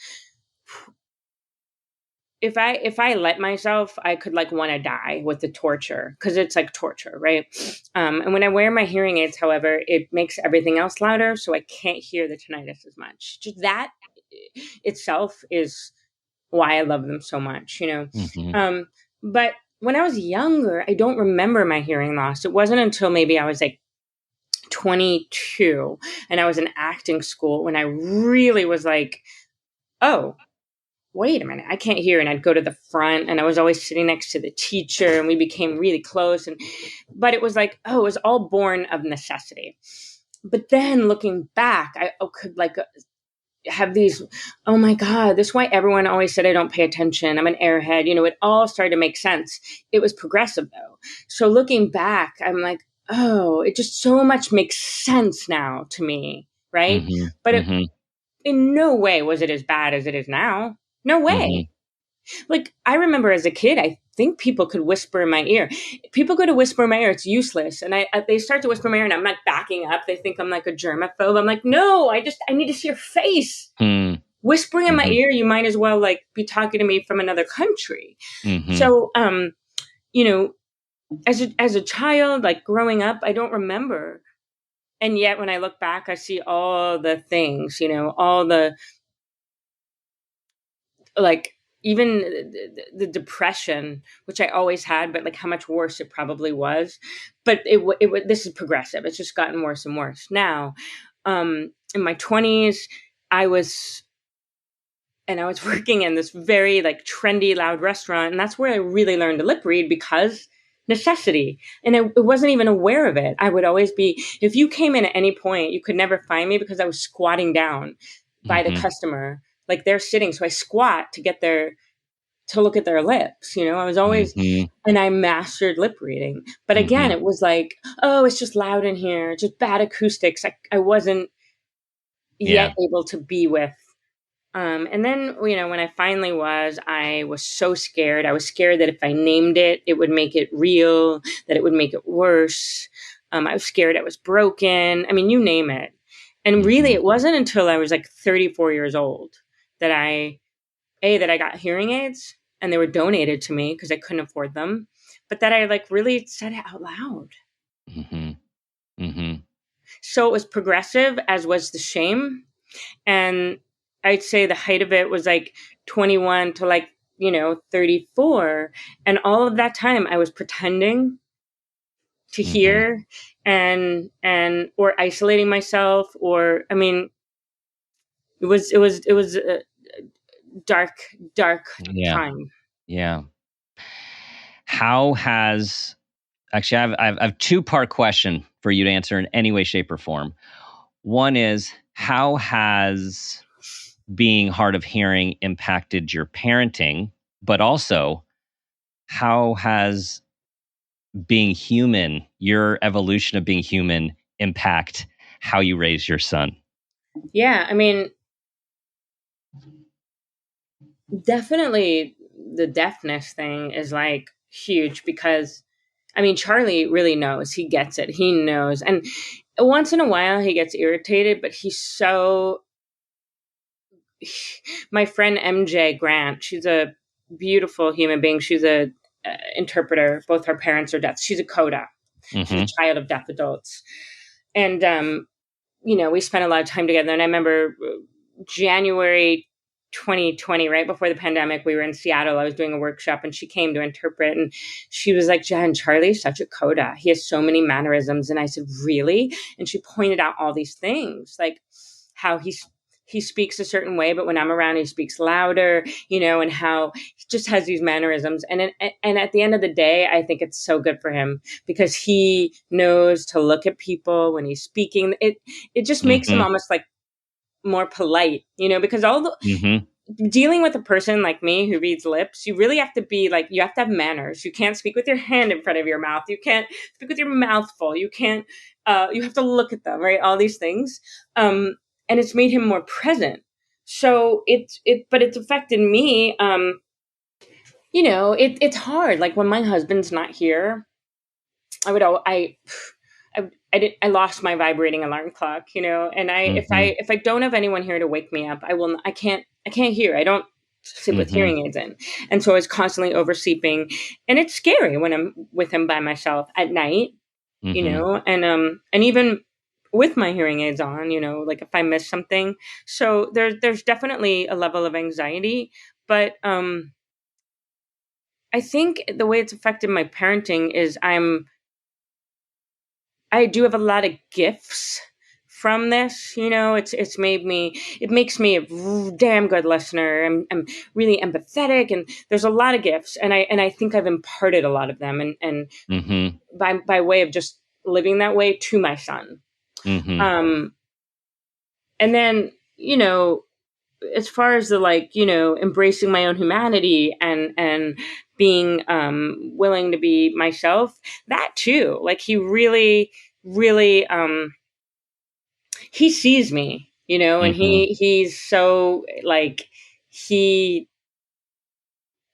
if I let myself, I could like want to die with the torture because it's like torture, right? And when I wear my hearing aids, however, it makes everything else louder, so I can't hear the tinnitus as much. Just that itself is why I love them so much, But when I was younger, I don't remember my hearing loss. It wasn't until maybe I was like 22 and I was in acting school when I really was like, oh, wait a minute, I can't hear. And I'd go to the front and I was always sitting next to the teacher and we became really close. But it was like, it was all born of necessity. But then looking back, I could like have these, oh my God, this is why everyone always said I don't pay attention. I'm an airhead. It all started to make sense. It was progressive though. So looking back, I'm like, it just so much makes sense now to me. Right. But in no way was it as bad as it is now. No way. Like, I remember as a kid, I think people could whisper in my ear. People go to whisper in my ear, it's useless. And they start to whisper in my ear and I'm like backing up. They think I'm like a germaphobe. I'm like, no, I need to see your face. Whispering in my ear, you might as well like be talking to me from another country. So, as a child, like growing up, I don't remember. And yet when I look back, I see all the things, all the, like, even the depression, which I always had, but like how much worse it probably was. But this is progressive. It's just gotten worse and worse. Now, in my 20s, I was working in this very like trendy, loud restaurant. And that's where I really learned to lip read because necessity. And I wasn't even aware of it. I would always be, if you came in at any point, you could never find me because I was squatting down by the customer. Like they're sitting. So I squat to get their to look at their lips. I was always, Mm-hmm. and I mastered lip reading. But again, it was like, oh, it's just loud in here, just bad acoustics. I wasn't yet able to be with. And then, when I finally I was so scared. I was scared that if I named it, it would make it real, that it would make it worse. I was scared I was broken. I mean, you name it. And really, it wasn't until I was like 34 years old that I got hearing aids, and they were donated to me because I couldn't afford them, but that I like really said it out loud. Mm-hmm. Mm-hmm. So it was progressive, as was the shame. And I'd say the height of it was like 21 to like, 34. And all of that time I was pretending to hear and or isolating myself, or, I mean, it was a dark time. Yeah. How has, actually, I have a 2-part question for you to answer in any way, shape, or form. One is, how has being hard of hearing impacted your parenting? But also, how has being human, your evolution of being human, impact how you raise your son? Yeah, I mean, definitely the deafness thing is like huge, because I mean, Charlie really knows. He gets it. He knows. And once in a while he gets irritated, but he's so my friend MJ Grant, she's a beautiful human being. She's a interpreter. Both her parents are deaf. She's a coda. She's a child of deaf adults. And we spent a lot of time together. And I remember January 2020, right before the pandemic, we were in Seattle. I was doing a workshop and she came to interpret, and she was like, Jen, Charlie's such a coda. He has so many mannerisms. And I said, really? And she pointed out all these things, like how he speaks a certain way, but when I'm around, he speaks louder, and how he just has these mannerisms. And at the end of the day, I think it's so good for him, because he knows to look at people when he's speaking. It just makes him almost like more polite, because all the dealing with a person like me who reads lips, you really have to be like, you have to have manners. You can't speak with your hand in front of your mouth. You can't speak with your mouth full. You can't, you have to look at them, right? All these things. And it's made him more present. So but it's affected me. It's hard. Like when my husband's not here, I lost my vibrating alarm clock, and if I don't have anyone here to wake me up, I can't hear. I don't sleep with hearing aids in. And so I was constantly oversleeping, and it's scary when I'm with him by myself at night, and even with my hearing aids on, like if I miss something. So there's definitely a level of anxiety, but I think the way it's affected my parenting is I do have a lot of gifts from this. It makes me a damn good listener. I'm really empathetic, and there's a lot of gifts, and I think I've imparted a lot of them, and by way of just living that way to my son. And then, as far as the embracing my own humanity and being willing to be myself, that too, like he really he sees me, and he's so like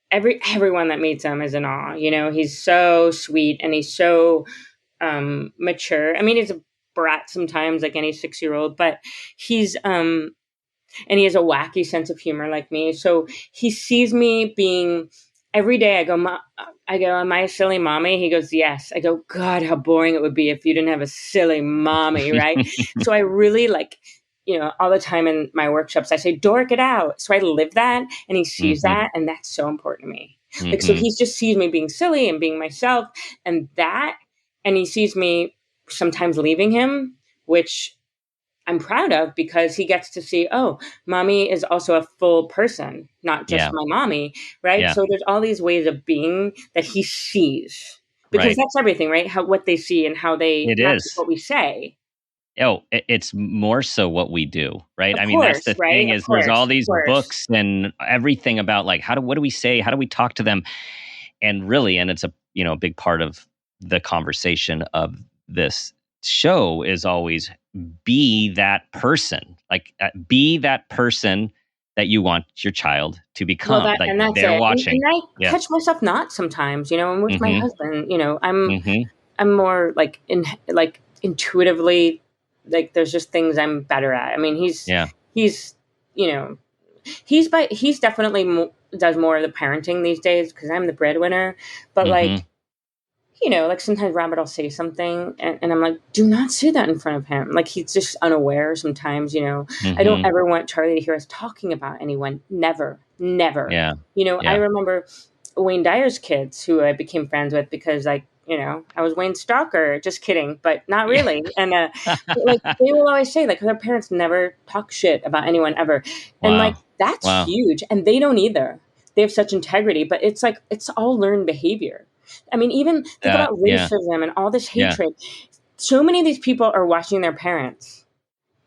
everyone that meets him is in awe. He's so sweet, and he's so mature. I mean, he's a brat sometimes, like any 6-year-old, but he's and he has a wacky sense of humor like me. So he sees me being, every day I go, am I a silly mommy? He goes, yes. I go, God, how boring it would be if you didn't have a silly mommy, right? So I really all the time in my workshops, I say, dork it out. So I live that, and he sees that, and that's so important to me. Like, so he just sees me being silly and being myself, and he sees me sometimes leaving him, which I'm proud of, because he gets to see, oh, mommy is also a full person, not just my mommy, right? Yeah. So there's all these ways of being that he sees, because that's everything, right? What they see and how they, it is what we say. It's more so what we do, right? Of I mean, that's course, the right? thing Of is there's all course, of these course. books and everything about like what do we say? How do we talk to them? And really, and it's a big part of the conversation of this show is always be that person, like be that person that you want your child to Well, become. that Like and that's they're it. And watching. I Yeah. catch myself not sometimes, and with my Mm-hmm. husband, Mm-hmm. I'm more like intuitively, like there's just things I'm better at. I mean, Yeah. he's, you know, he's definitely does more of the parenting these days because I'm the breadwinner. But Mm-hmm. like, like sometimes Robert will say something and I'm like, do not say that in front of him. Like he's just unaware sometimes, I don't Mm-hmm. ever want Charlie to hear us talking about anyone. Never, never. Yeah. I Yeah. remember Wayne Dyer's kids who I became friends with because I was Wayne's stalker. Just kidding, but not really. And but, like they will always say like their parents never talk shit about anyone ever. And like Wow. that's Wow. huge. And they don't either. They have such integrity, but it's like it's all learned behavior. I mean, even think about Yeah. racism and all this Yeah. hatred. So many of these people are watching their parents.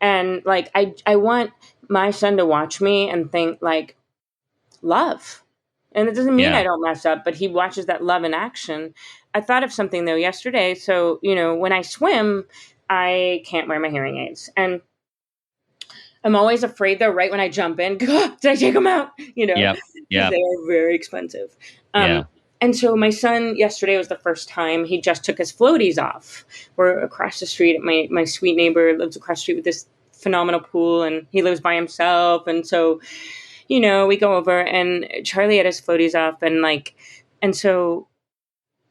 And like I want my son to watch me and think like love. And it doesn't mean Yeah. I don't mess up, but he watches that love in action. I thought of something though yesterday. So, when I swim, I can't wear my hearing aids. And I'm always afraid though, right when I jump in, did I take them out? Yep. Because Yep. they are very expensive. Yeah. And so my son yesterday was the first time he just took his floaties off. We're across the street. My sweet neighbor lives across the street with this phenomenal pool and he lives by himself. And so, we go over and Charlie had his floaties off and so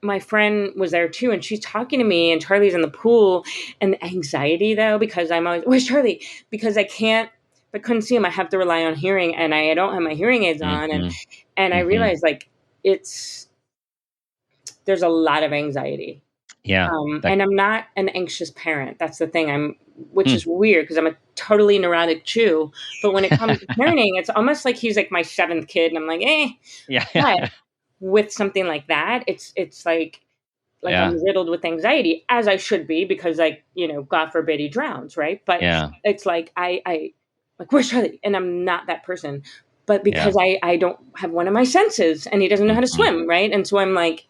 my friend was there too and she's talking to me and Charlie's in the pool and the anxiety though, because I'm always, where's Charlie? Because I couldn't see him. I have to rely on hearing and I don't have my hearing aids on. Mm-hmm. And I Mm-hmm. realized like there's a lot of anxiety. Yeah. And I'm not an anxious parent. That's the thing which is weird because I'm a totally neurotic Jew. But when it comes to parenting, it's almost like he's like my seventh kid. And I'm like, Yeah. But with something like that, it's like Yeah. I'm riddled with anxiety as I should be because God forbid he drowns. Right. But Yeah. it's like, I like, where's Charlie? And I'm not that person, but because I don't have one of my senses and he doesn't know how to swim. Right. And so I'm like,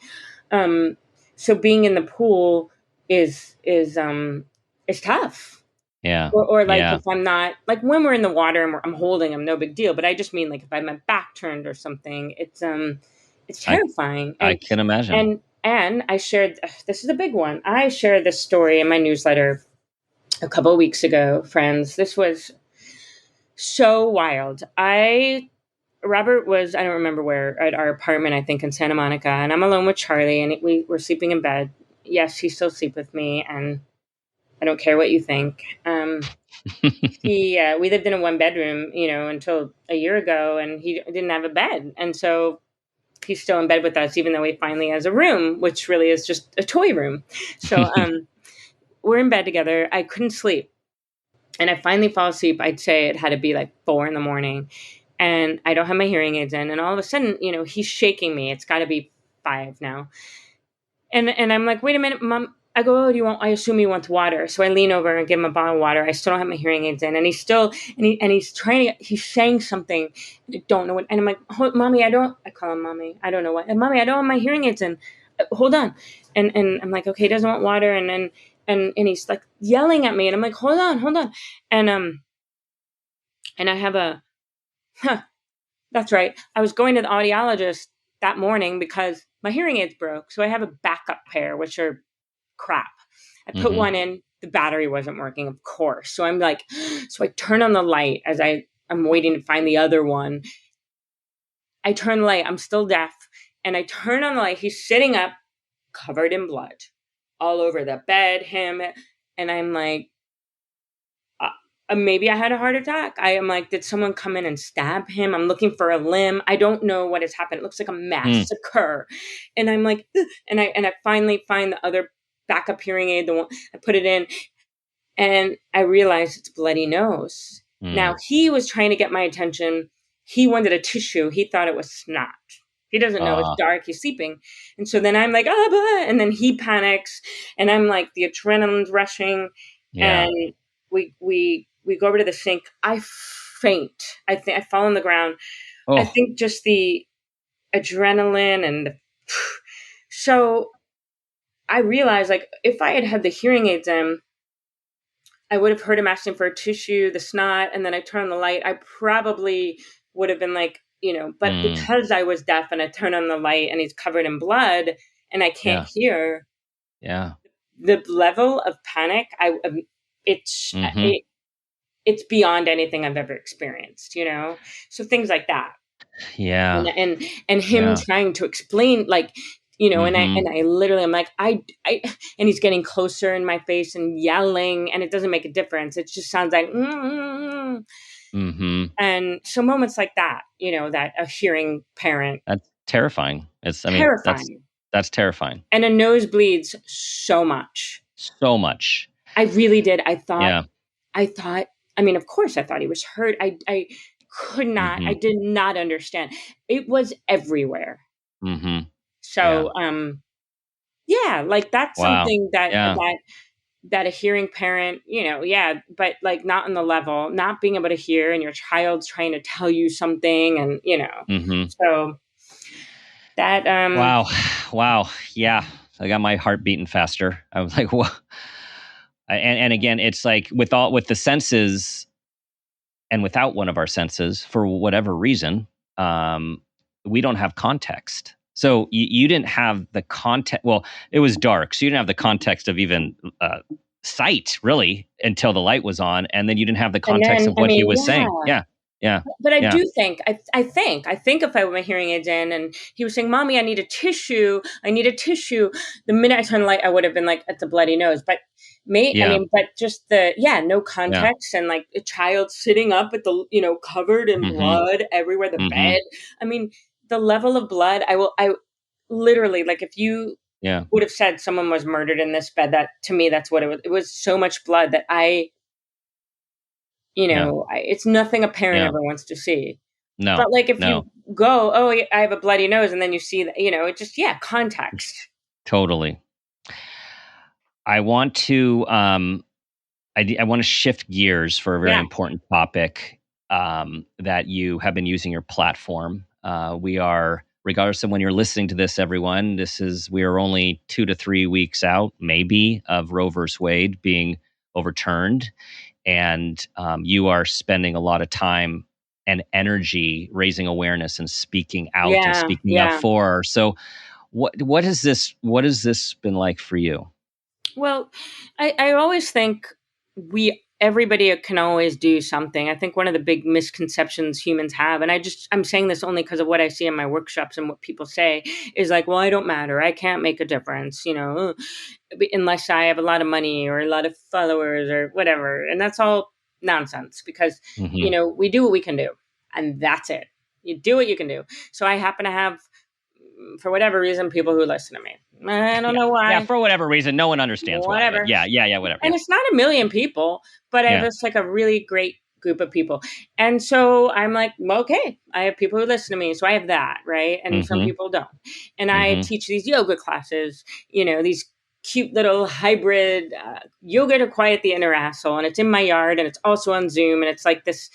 so being in the pool is tough. Yeah. Or like if I'm not like when we're in the water and I'm holding him, no big deal. But I just mean like if I have my back turned or something, it's terrifying. I can imagine. And I shared this is a big one. I shared this story in my newsletter a couple of weeks ago, friends. This was so wild. Robert was, I don't remember where, at our apartment, I think in Santa Monica, and I'm alone with Charlie, and we were sleeping in bed. Yes, he still sleeps with me, and I don't care what you think. We lived in a one bedroom, until a year ago, and he didn't have a bed, and so he's still in bed with us, even though he finally has a room, which really is just a toy room. So we're in bed together. I couldn't sleep, and I finally fall asleep. I'd say it had to be like 4 a.m. And I don't have my hearing aids in. And all of a sudden, he's shaking me. It's got to be 5 now. And I'm like, wait a minute, Mom. I go, I assume he wants water. So I lean over and give him a bottle of water. I still don't have my hearing aids in. And he's still, he's saying something. I don't know what. And I'm like, Mommy, I call him Mommy. I don't know what. And Mommy, I don't have my hearing aids in. Hold on. And I'm like, okay, he doesn't want water. And then, and he's like yelling at me. And I'm like, hold on. And I have that's right. I was going to the audiologist that morning because my hearing aids broke. So I have a backup pair, which are crap. I put one in, the battery wasn't working, of course. So I'm like, so I turn on the light as I'm waiting to find the other one. I turn the light, I'm still deaf. And I turn on the light. He's sitting up, covered in blood, all over the bed, him. And I'm like, maybe I had a heart attack. I am like, did someone come in and stab him? I'm looking for a limb. I don't know what has happened. It looks like a massacre. And I'm like, ugh. and I finally find the other backup hearing aid, the one I put it in, and I realized it's bloody nose. Now he was trying to get my attention. He wanted a tissue. He thought it was snot. He doesn't know. It's dark. He's sleeping. And so then I'm like, and then he panics and I'm like, the adrenaline's rushing. Yeah. And we go over to the sink. I faint. I think I fall on the ground. I Oh. think just the adrenaline and so I realized, like, if I had had the hearing aids in, I would have heard him asking for a tissue, the snot, and then I turn on the light. I probably would have been like, but Mm. because I was deaf and I turn on the light and he's covered in blood and I can't Yeah. hear, Yeah. the level of panic, it's Mm-hmm. it, it's beyond anything I've ever experienced. So things like that. Yeah. And him Yeah. trying to explain, like, and I Mm-hmm. and I literally, I'm like, I and he's getting closer in my face and yelling, and it doesn't make a difference. It just sounds like Mm-hmm. and so moments like that, that a hearing parent, That's terrifying. terrifying. That's terrifying. And a nose bleeds so much. So much. I really did. Yeah. I thought, I mean, of course I thought he was hurt. I could not, Mm-hmm. I did not understand. It was everywhere. Mm-hmm. So, yeah, like that's Wow. something that Yeah. a hearing parent, but like not on the level, not being able to hear, and your child's trying to tell you something, and Mm-hmm. so that Wow. Wow. Yeah. I got my heart beating faster. I was like, whoa. And again, it's like with the senses and without one of our senses, for whatever reason, we don't have context. So you didn't have the context. Well, it was dark, so you didn't have the context of even sight, really, until the light was on, and then you didn't have the and context then of I what he mean, was yeah. saying. Yeah, yeah, But I yeah. do think, I think if I were my hearing aids in and he was saying, "Mommy, I need a tissue. I need a tissue." The minute I turned the light, I would have been like, "It's a bloody nose." But Yeah. but just no context, and like a child sitting up at the, covered in Mm-hmm. blood everywhere, the Mm-hmm. bed. I mean, the level of blood, I literally, like, if you Yeah. would have said someone was murdered in this bed, that to me, that's what it was. It was so much blood that Yeah. it's nothing a parent Yeah. ever wants to see. No. But like if No. you go, "Oh, I have a bloody nose," and then you see that, it just, context. Totally. I want to I want to shift gears for a very Yeah. important topic that you have been using your platform. We are, regardless of when you're listening to this, everyone, we are only 2 to 3 weeks out, maybe, of Roe versus Wade being overturned, and you are spending a lot of time and energy raising awareness and speaking out and Yeah, speaking up yeah. for. So, what has this been like for you? Well, I always think everybody can always do something. I think one of the big misconceptions humans have, and I'm saying this only because of what I see in my workshops and what people say, is like, "Well, I don't matter. I can't make a difference, unless I have a lot of money or a lot of followers or whatever." And that's all nonsense, because, Mm-hmm. we do what we can do, and that's it. You do what you can do. So I happen to have, for whatever reason, people who listen to me. I don't know why. Yeah, for whatever reason, no one understands why. Whatever. But yeah, whatever. And Yeah. it's not a million people, but I have Yeah. just like a really great group of people. And so I'm like, well, okay, I have people who listen to me. So I have that, right? And some Mm-hmm. people don't. And I Mm-hmm. teach these yoga classes, these cute little hybrid yoga to quiet the inner asshole. And it's in my yard, and it's also on Zoom. And it's like this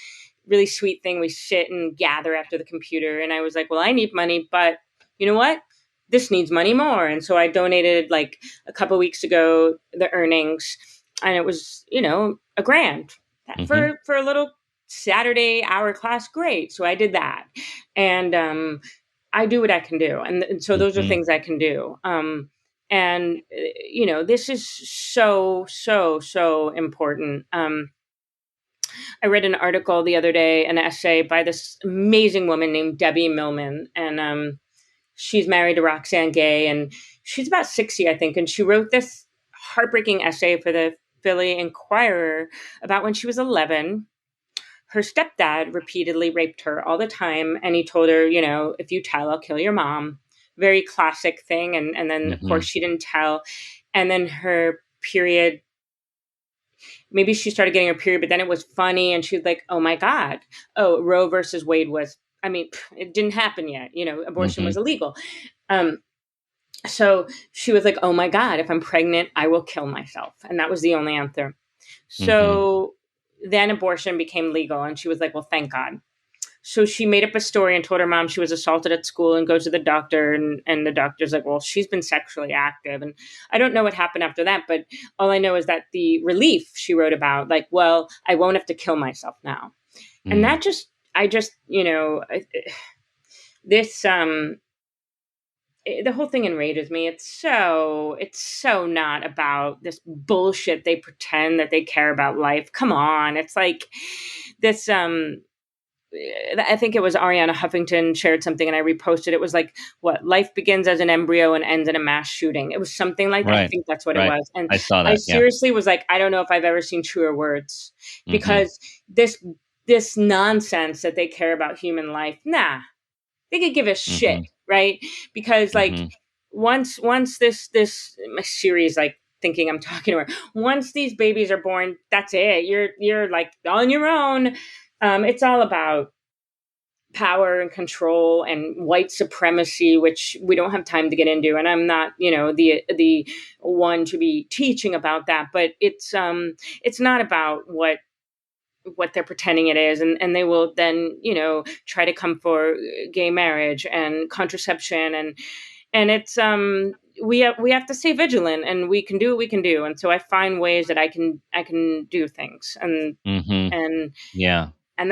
really sweet thing. We sit and gather after the computer. And I was like, well, I need money, but you know what? This needs money more. And so I donated, like, a couple weeks ago, the earnings, and it was, $1,000 Mm-hmm. for a little Saturday hour class. Great. So I did that. And I do what I can do. And so those are Mm-hmm. things I can do. And this is so, so, so important. I read an article the other day, an essay by this amazing woman named Debbie Millman. And she's married to Roxane Gay, and she's about 60, I think. And she wrote this heartbreaking essay for the Philly Inquirer about when she was 11. Her stepdad repeatedly raped her all the time. And he told her, "If you tell, I'll kill your mom." Very classic thing. And then, of Mm-hmm. course, she didn't tell. And then her period, maybe she started getting her period, but then it was funny. And she was like, "Oh my God. Oh, Roe versus Wade it didn't happen yet. Abortion Mm-hmm. was illegal." So she was like, "Oh my God, if I'm pregnant, I will kill myself." And that was the only answer. So then abortion became legal, and she was like, well, thank God. So she made up a story and told her mom she was assaulted at school and goes to the doctor. And the doctor's like, well, she's been sexually active. And I don't know what happened after that, but all I know is that the relief she wrote about, like, well, I won't have to kill myself now. And that this, the whole thing enrages me. It's so not about this bullshit. They pretend that they care about life. Come on. It's like this, I think it was Ariana Huffington shared something and I reposted. It was like, what, life begins as an embryo and ends in a mass shooting. It was something like that. I think that's what it was. And I saw that. I seriously was like, I don't know if I've ever seen truer words, because this nonsense that they care about human life, nah, they could give a shit, right? Because like once this series, like, thinking I'm talking to her, once these babies are born, that's it. You're like on your own. It's all about power and control and white supremacy, which we don't have time to get into. And I'm not, the one to be teaching about that, but it's not about what they're pretending it is. And they will then, try to come for gay marriage and contraception. And it's, we have to stay vigilant, and we can do what we can do. And so I find ways that I can do things, and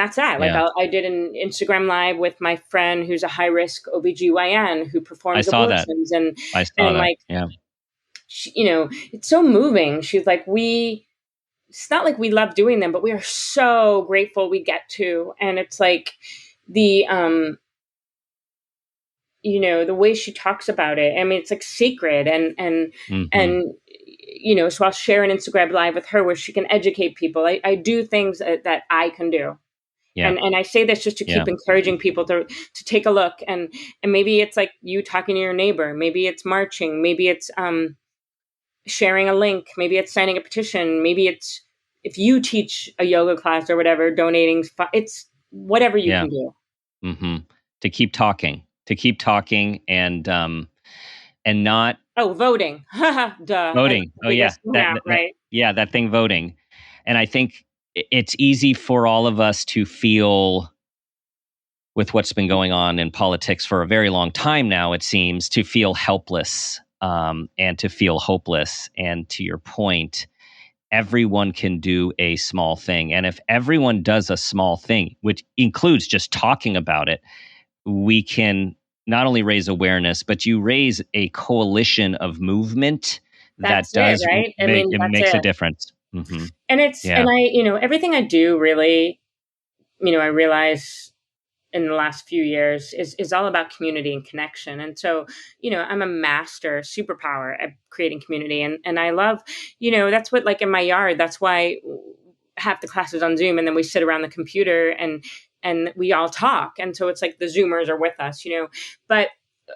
that's that. Like I did an Instagram live with my friend who's a high risk OBGYN who performs abortions. And I saw that. Like, she, it's so moving. She's like, it's not like we love doing them, but we are so grateful we get to. And it's like the way she talks about it. I mean, it's like sacred, and so I'll share an Instagram live with her where she can educate people. I do things that I can do. Yeah. And I say this just to keep encouraging people to take a look, and maybe it's like you talking to your neighbor, maybe it's marching, maybe it's sharing a link, maybe it's signing a petition, maybe it's, if you teach a yoga class or whatever, donating, it's whatever you can do. To keep talking and not voting. Duh. Voting. Right. That thing, voting. And I think it's easy for all of us to feel, with what's been going on in politics for a very long time now, it seems, to feel helpless and to feel hopeless. And to your point, everyone can do a small thing. And if everyone does a small thing, which includes just talking about it, we can not only raise awareness, but you raise a coalition of movement that does, right? it makes a difference. And it's, and I, everything I do really, I realize in the last few years is all about community and connection. And so, I'm a master superpower at creating community. And I love, that's what, like in my yard, that's why half the class is on Zoom, and then we sit around the computer and we all talk. And so it's like the Zoomers are with us, but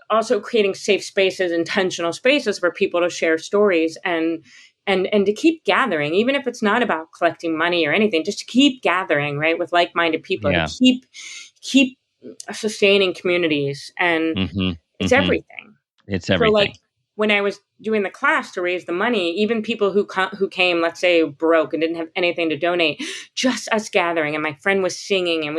also creating safe spaces, intentional spaces for people to share stories and to keep gathering, even if it's not about collecting money or anything, just to keep gathering, right, with like-minded people, to keep sustaining communities. And it's everything. It's everything. So, like, when I was doing the class to raise the money, even people who came, let's say, broke and didn't have anything to donate, just us gathering, and my friend was singing, and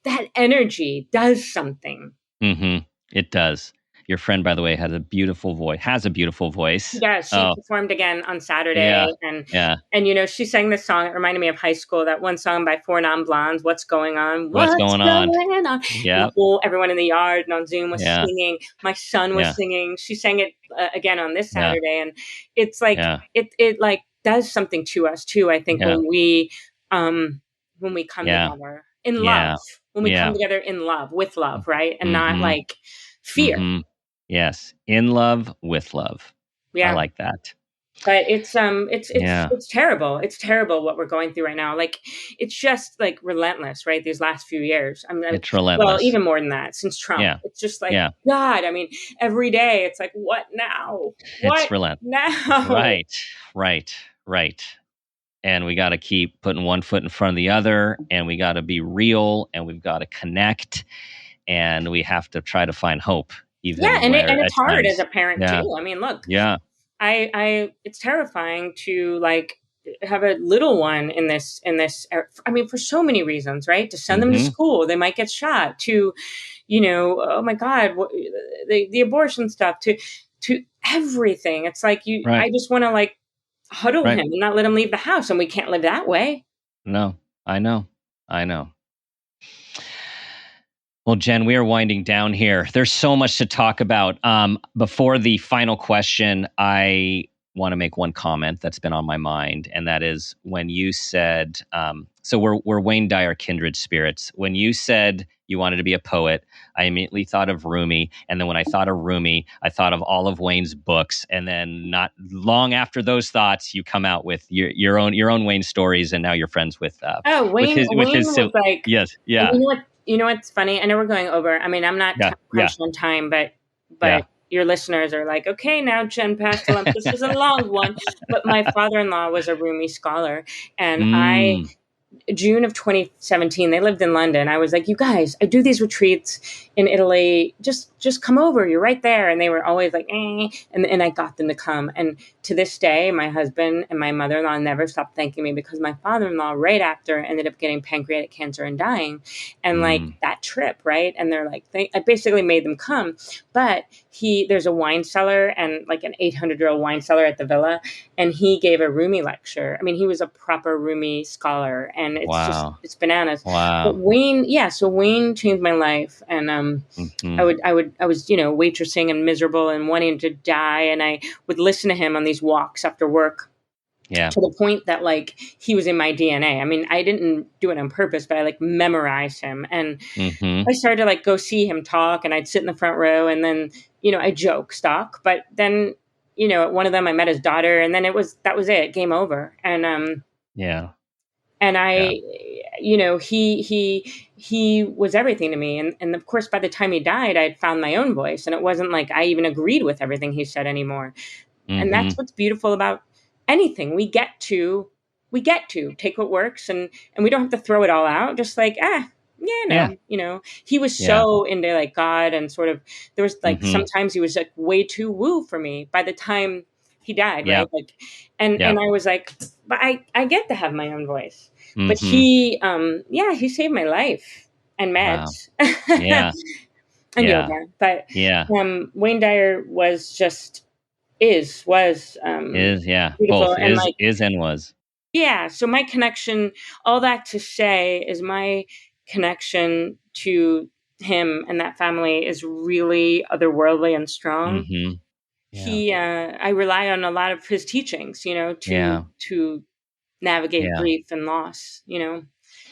that energy does something. It does. Your friend, by the way, has a beautiful voice. Yeah, she performed again on Saturday. And she sang this song. It reminded me of high school, that one song by Four Non-Blondes, What's Going On? What's going on? Yeah. Everyone in the yard and on Zoom was singing. My son was singing. She sang it again on this Saturday. And it's like, it like does something to us too, I think, when we come together in love, when we come together in love, with love, right? And not like fear. Yes, in love, with love. I like that. But it's terrible. It's terrible what we're going through right now. Like, it's just like relentless, right? These last few years. It's relentless. Well, even more than that, since Trump. Yeah. It's just like, God, every day it's like, what now? What it's relentless. now? Right. And we got to keep putting one foot in front of the other, and we got to be real, and we've got to connect, and we have to try to find hope. Even and it's hard as a parent too. Look, I it's terrifying to, like, have a little one in this, I mean, for so many reasons, right? To send them to school, they might get shot, to, oh my God, the abortion stuff, to everything. It's like I just want to like huddle him and not let him leave the house. And we can't live that way. No, I know. Well, Jen, we are winding down here. There's so much to talk about. Before the final question, I want to make one comment that's been on my mind, and that is when you said, so we're Wayne Dyer kindred spirits. When you said you wanted to be a poet, I immediately thought of Rumi, and then when I thought of Rumi, I thought of all of Wayne's books, and then not long after those thoughts, you come out with your own Wayne stories, and now you're friends with Wayne was like, yes, yeah. You know what's funny? I know we're going over. I mean, I'm not crunched on time, but your listeners are like, okay, now Jen Pastiloff, this is a long one. But my father-in-law was a Rumi scholar, and June of 2017, they lived in London. I was like, you guys, I do these retreats in Italy. Just come over. You're right there. And they were always like, and I got them to come. And to this day, my husband and my mother-in-law never stopped thanking me, because my father-in-law right after ended up getting pancreatic cancer and dying. And like that trip, right? And they're like, I basically made them come. But there's a wine cellar, and like an 800-year-old wine cellar at the villa. And he gave a Rumi lecture. I mean, he was a proper Rumi scholar, and it's bananas. Wow. But Wayne, so Wayne changed my life, and I was waitressing and miserable and wanting to die, and I would listen to him on these walks after work. Yeah. To the point that like he was in my DNA. I mean, I didn't do it on purpose, but I like memorized him, and I started to like go see him talk, and I'd sit in the front row, and then I joke stock, but then at one of them I met his daughter, and then that was it, game over. And and I he was everything to me, and of course by the time he died, I'd found my own voice, and it wasn't like I even agreed with everything he said anymore. And that's what's beautiful about anything. We get to take what works, and we don't have to throw it all out. Just like, he was so into like God, and sort of, there was like, sometimes he was like way too woo for me by the time he died. Right. Like, and I was like, but I get to have my own voice, but he saved my life, and meds. Wow. And yoga. But Wayne Dyer was beautiful. Both and is and was. Yeah. So my connection, all that to say, is my connection to him and that family is really otherworldly and strong. I rely on a lot of his teachings, to navigate grief and loss,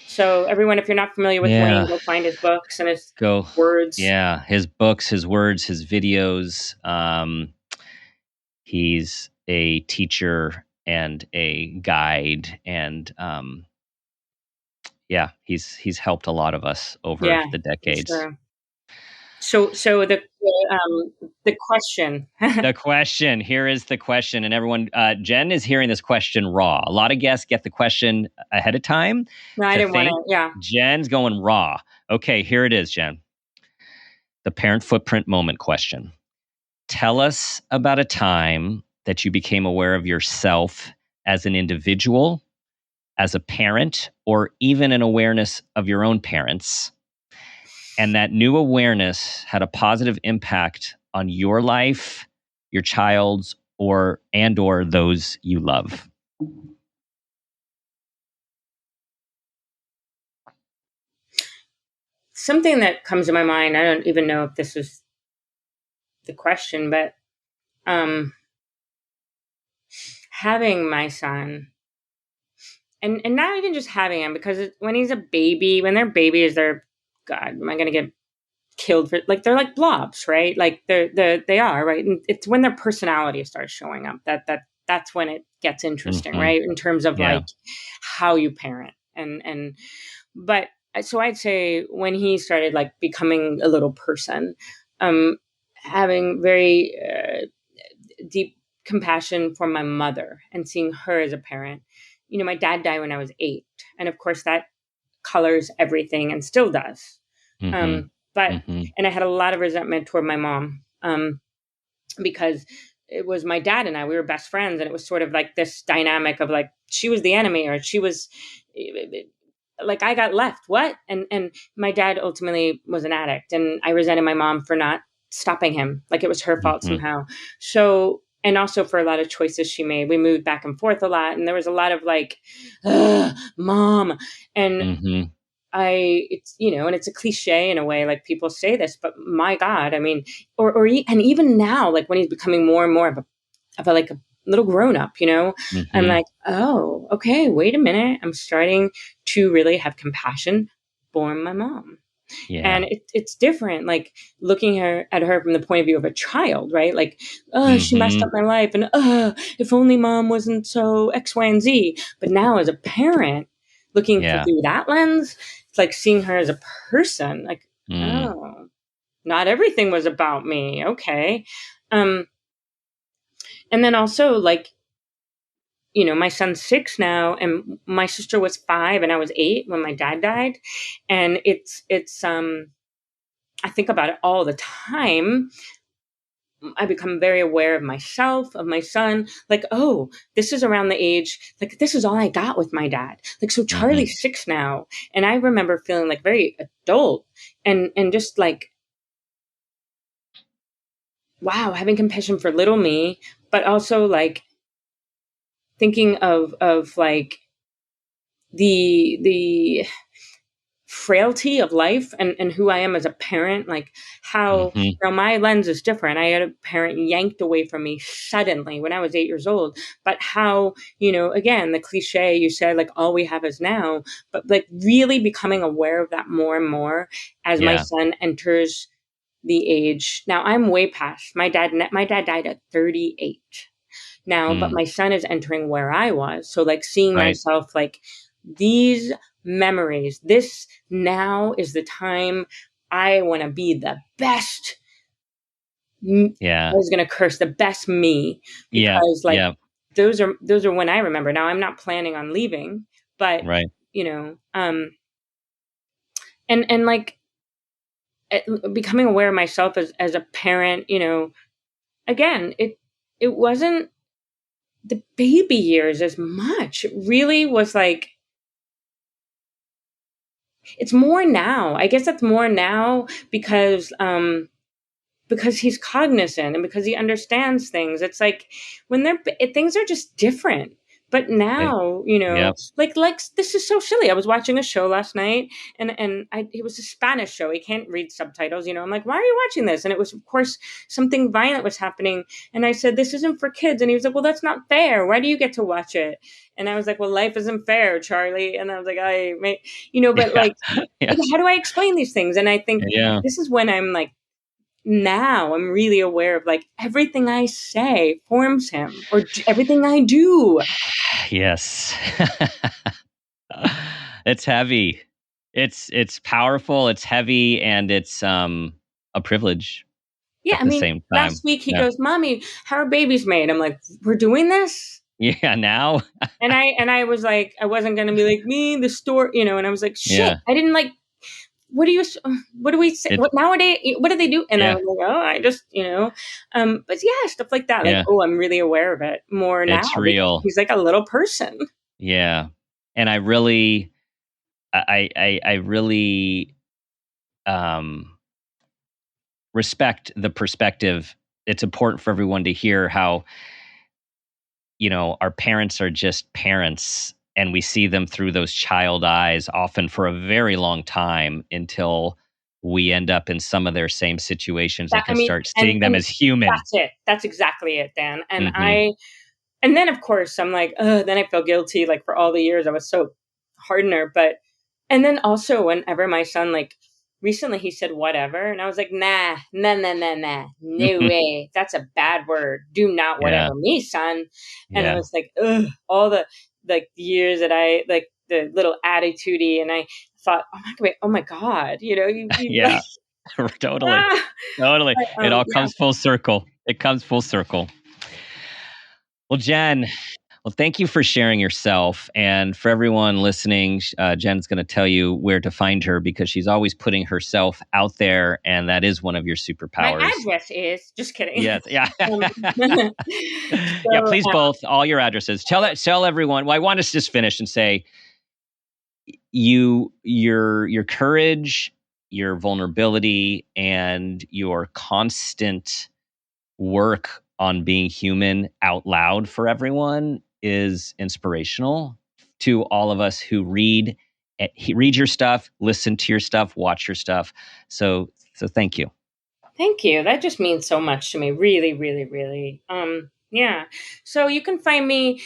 So everyone, if you're not familiar with Wayne, go find his books and his words. Yeah. His books, his words, his videos. He's a teacher and a guide, and he's helped a lot of us over the decades. Sure. So the question. The question. Here is the question, and everyone. Jen is hearing this question raw. A lot of guests get the question ahead of time. No, I didn't want to. Yeah. Jen's going raw. Okay, here it is, Jen. The parent footprint moment question. Tell us about a time that you became aware of yourself as an individual, as a parent, or even an awareness of your own parents, and that new awareness had a positive impact on your life, your child's, or those you love. Something that comes to my mind, I don't even know if this is the question, but having my son, and not even just having him, because when he's a baby, when they're babies, God, am I going to get killed for, like, they're like blobs, right? Like they are, right? And it's when their personality starts showing up that's when it gets interesting, right? In terms of like how you parent, but so I'd say when he started like becoming a little person, having very deep compassion for my mother and seeing her as a parent. My dad died when I was 8, and of course that colors everything and still does. And I had a lot of resentment toward my mom, because it was my dad and I, we were best friends. And it was sort of like this dynamic of like, she was the enemy or she was like, I got left. What? And my dad ultimately was an addict, and I resented my mom for not stopping him. Like it was her fault somehow. So, and also for a lot of choices she made. We moved back and forth a lot. And there was a lot of like, mom. And it's, you know, and it's a cliche in a way, like people say this, but my God, I mean, and even now, like when he's becoming more and more of a like a little grown up, you know, I'm like, oh, okay, wait a minute. I'm starting to really have compassion for my mom. Yeah. And it's different, like looking at her from the point of view of a child, right? Like, she messed up my life, and if only mom wasn't so X, Y, and Z. But now as a parent, looking through that lens, it's like seeing her as a person, like, oh, not everything was about me. Okay. And then also like, you know, my son's 6 now, and my sister was 5 and I was 8 when my dad died. And it's I think about it all the time. I become very aware of myself, of my son, like, oh, this is around the age, like, this is all I got with my dad. Like, so Charlie's 6 now. And I remember feeling like very adult and just like, wow, having compassion for little me, but also like thinking of like the frailty of life and who I am as a parent, like how now my lens is different. I had a parent yanked away from me suddenly when I was 8 years old, but how, you know, again, the cliche you said, like all we have is now, but like really becoming aware of that more and more as my son enters the age. Now I'm way past my dad died at 38 now, but my son is entering where I was. So like seeing myself like these memories, this now is the time I want to be the best. I was going to curse the best me because those are when I remember. Now I'm not planning on leaving, but you know, and like becoming aware of myself as a parent, you know, again, it wasn't the baby years as much. It really was like, it's more now. I guess that's more now because he's cognizant and because he understands things. It's like when things are just different. But now, you know, like this is so silly. I was watching a show last night, and it was a Spanish show. He can't read subtitles, you know. I'm like, why are you watching this? And it was, of course, something violent was happening. And I said, this isn't for kids. And he was like, well, that's not fair. Why do you get to watch it? And I was like, well, life isn't fair, Charlie. And I was like, you know, but like, how do I explain these things? And I think this is when I'm like, now I'm really aware of like everything I say forms him, or everything I do. Yes. It's heavy. It's powerful, it's heavy, and it's a privilege. Yeah, at the same time. Last week he goes, "Mommy, how are babies made?" I'm like, "We're doing this?" Yeah, now. and I was like, I wasn't gonna be like me, the store, you know, and I was like, shit, I didn't like. What do we say? What nowadays? What do they do? And I was like, oh, I just, you know, but yeah, stuff like that. Like, oh, I'm really aware of it more now. It's real. He's like a little person. Yeah, and I really, respect the perspective. It's important for everyone to hear how, you know, our parents are just parents. And we see them through those child eyes, often for a very long time, until we end up in some of their same situations and can start seeing them as human. That's it. That's exactly it, Dan. And and then of course I'm like, then I feel guilty, like for all the years I was so hard on her. And then also whenever my son, like recently he said whatever, and I was like, nah, no way. That's a bad word. Do not whatever me, son. And I was like, all the like years that I like the little attitude-y, and I thought, oh my God, you know, you yeah, like, totally. It all comes full circle. It comes full circle. Well, Jen, Well, thank you for sharing yourself. And for everyone listening, Jen's going to tell you where to find her because she's always putting herself out there. And that is one of your superpowers. My address is, just kidding. Yes. Yeah. So, Yeah. Please both, all your addresses. Tell everyone. Well, I want to just finish and say your courage, your vulnerability, and your constant work on being human out loud for everyone is inspirational to all of us who read your stuff, listen to your stuff, watch your stuff. So thank you. Thank you. That just means so much to me. Really, really, really. Yeah. So you can find me,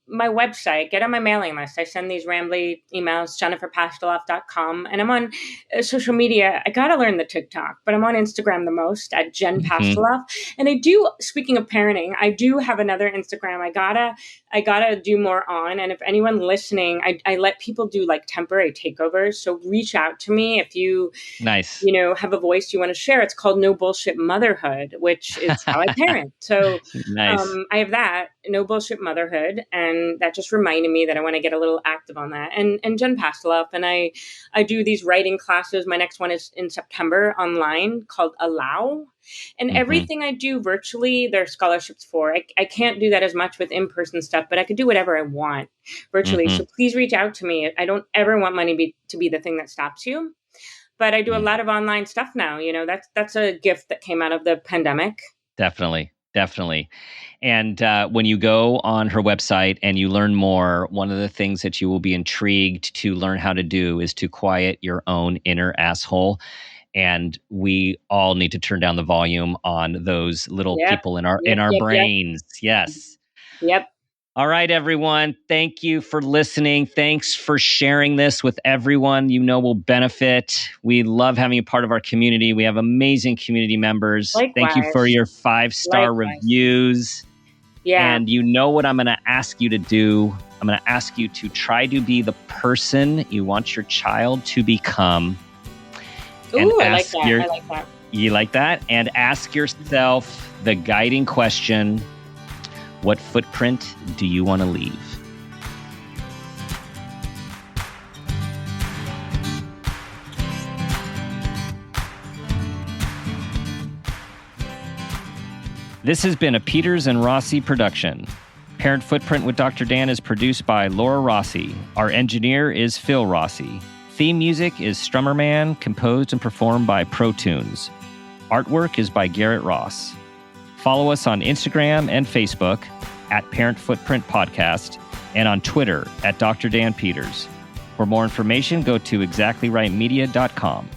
my website, get on my mailing list. I send these rambly emails, jenniferpastiloff.com. And I'm on social media. I got to learn the TikTok, but I'm on Instagram the most at Jen Pastiloff. And I do, speaking of parenting, I do have another Instagram. I gotta do more on. And if anyone listening, I let people do like temporary takeovers. So reach out to me if you, have a voice you want to share. It's called No Bullshit Motherhood, which is how I parent. So I have that, No Bullshit Motherhood. And that just reminded me that I want to get a little active on that. And Jen Pastiloff, and I do these writing classes. My next one is in September online called Allow. And everything I do virtually, there are scholarships for. I can't do that as much with in-person stuff, but I could do whatever I want virtually. So please reach out to me. I don't ever want money to be the thing that stops you. But I do a lot of online stuff now. That's a gift that came out of the pandemic. Definitely. And when you go on her website and you learn more, one of the things that you will be intrigued to learn how to do is to quiet your own inner asshole. And we all need to turn down the volume on those little people in our brains. Yes. Yep. All right, everyone. Thank you for listening. Thanks for sharing this with everyone you know will benefit. We love having you part of our community. We have amazing community members. Likewise. Thank you for your 5-star reviews. Yeah. And you know what I'm going to ask you to do? I'm going to ask you to try to be the person you want your child to become. Ooh, I like that. You like that? And ask yourself the guiding question, what footprint do you want to leave? This has been a Peters and Rossi production. Parent Footprint with Dr. Dan is produced by Laura Rossi. Our engineer is Phil Rossi. Theme music is Strummer Man, composed and performed by Pro Tunes. Artwork is by Garrett Ross. Follow us on Instagram and Facebook at Parent Footprint Podcast and on Twitter at Dr. Dan Peters. For more information, go to exactlyrightmedia.com.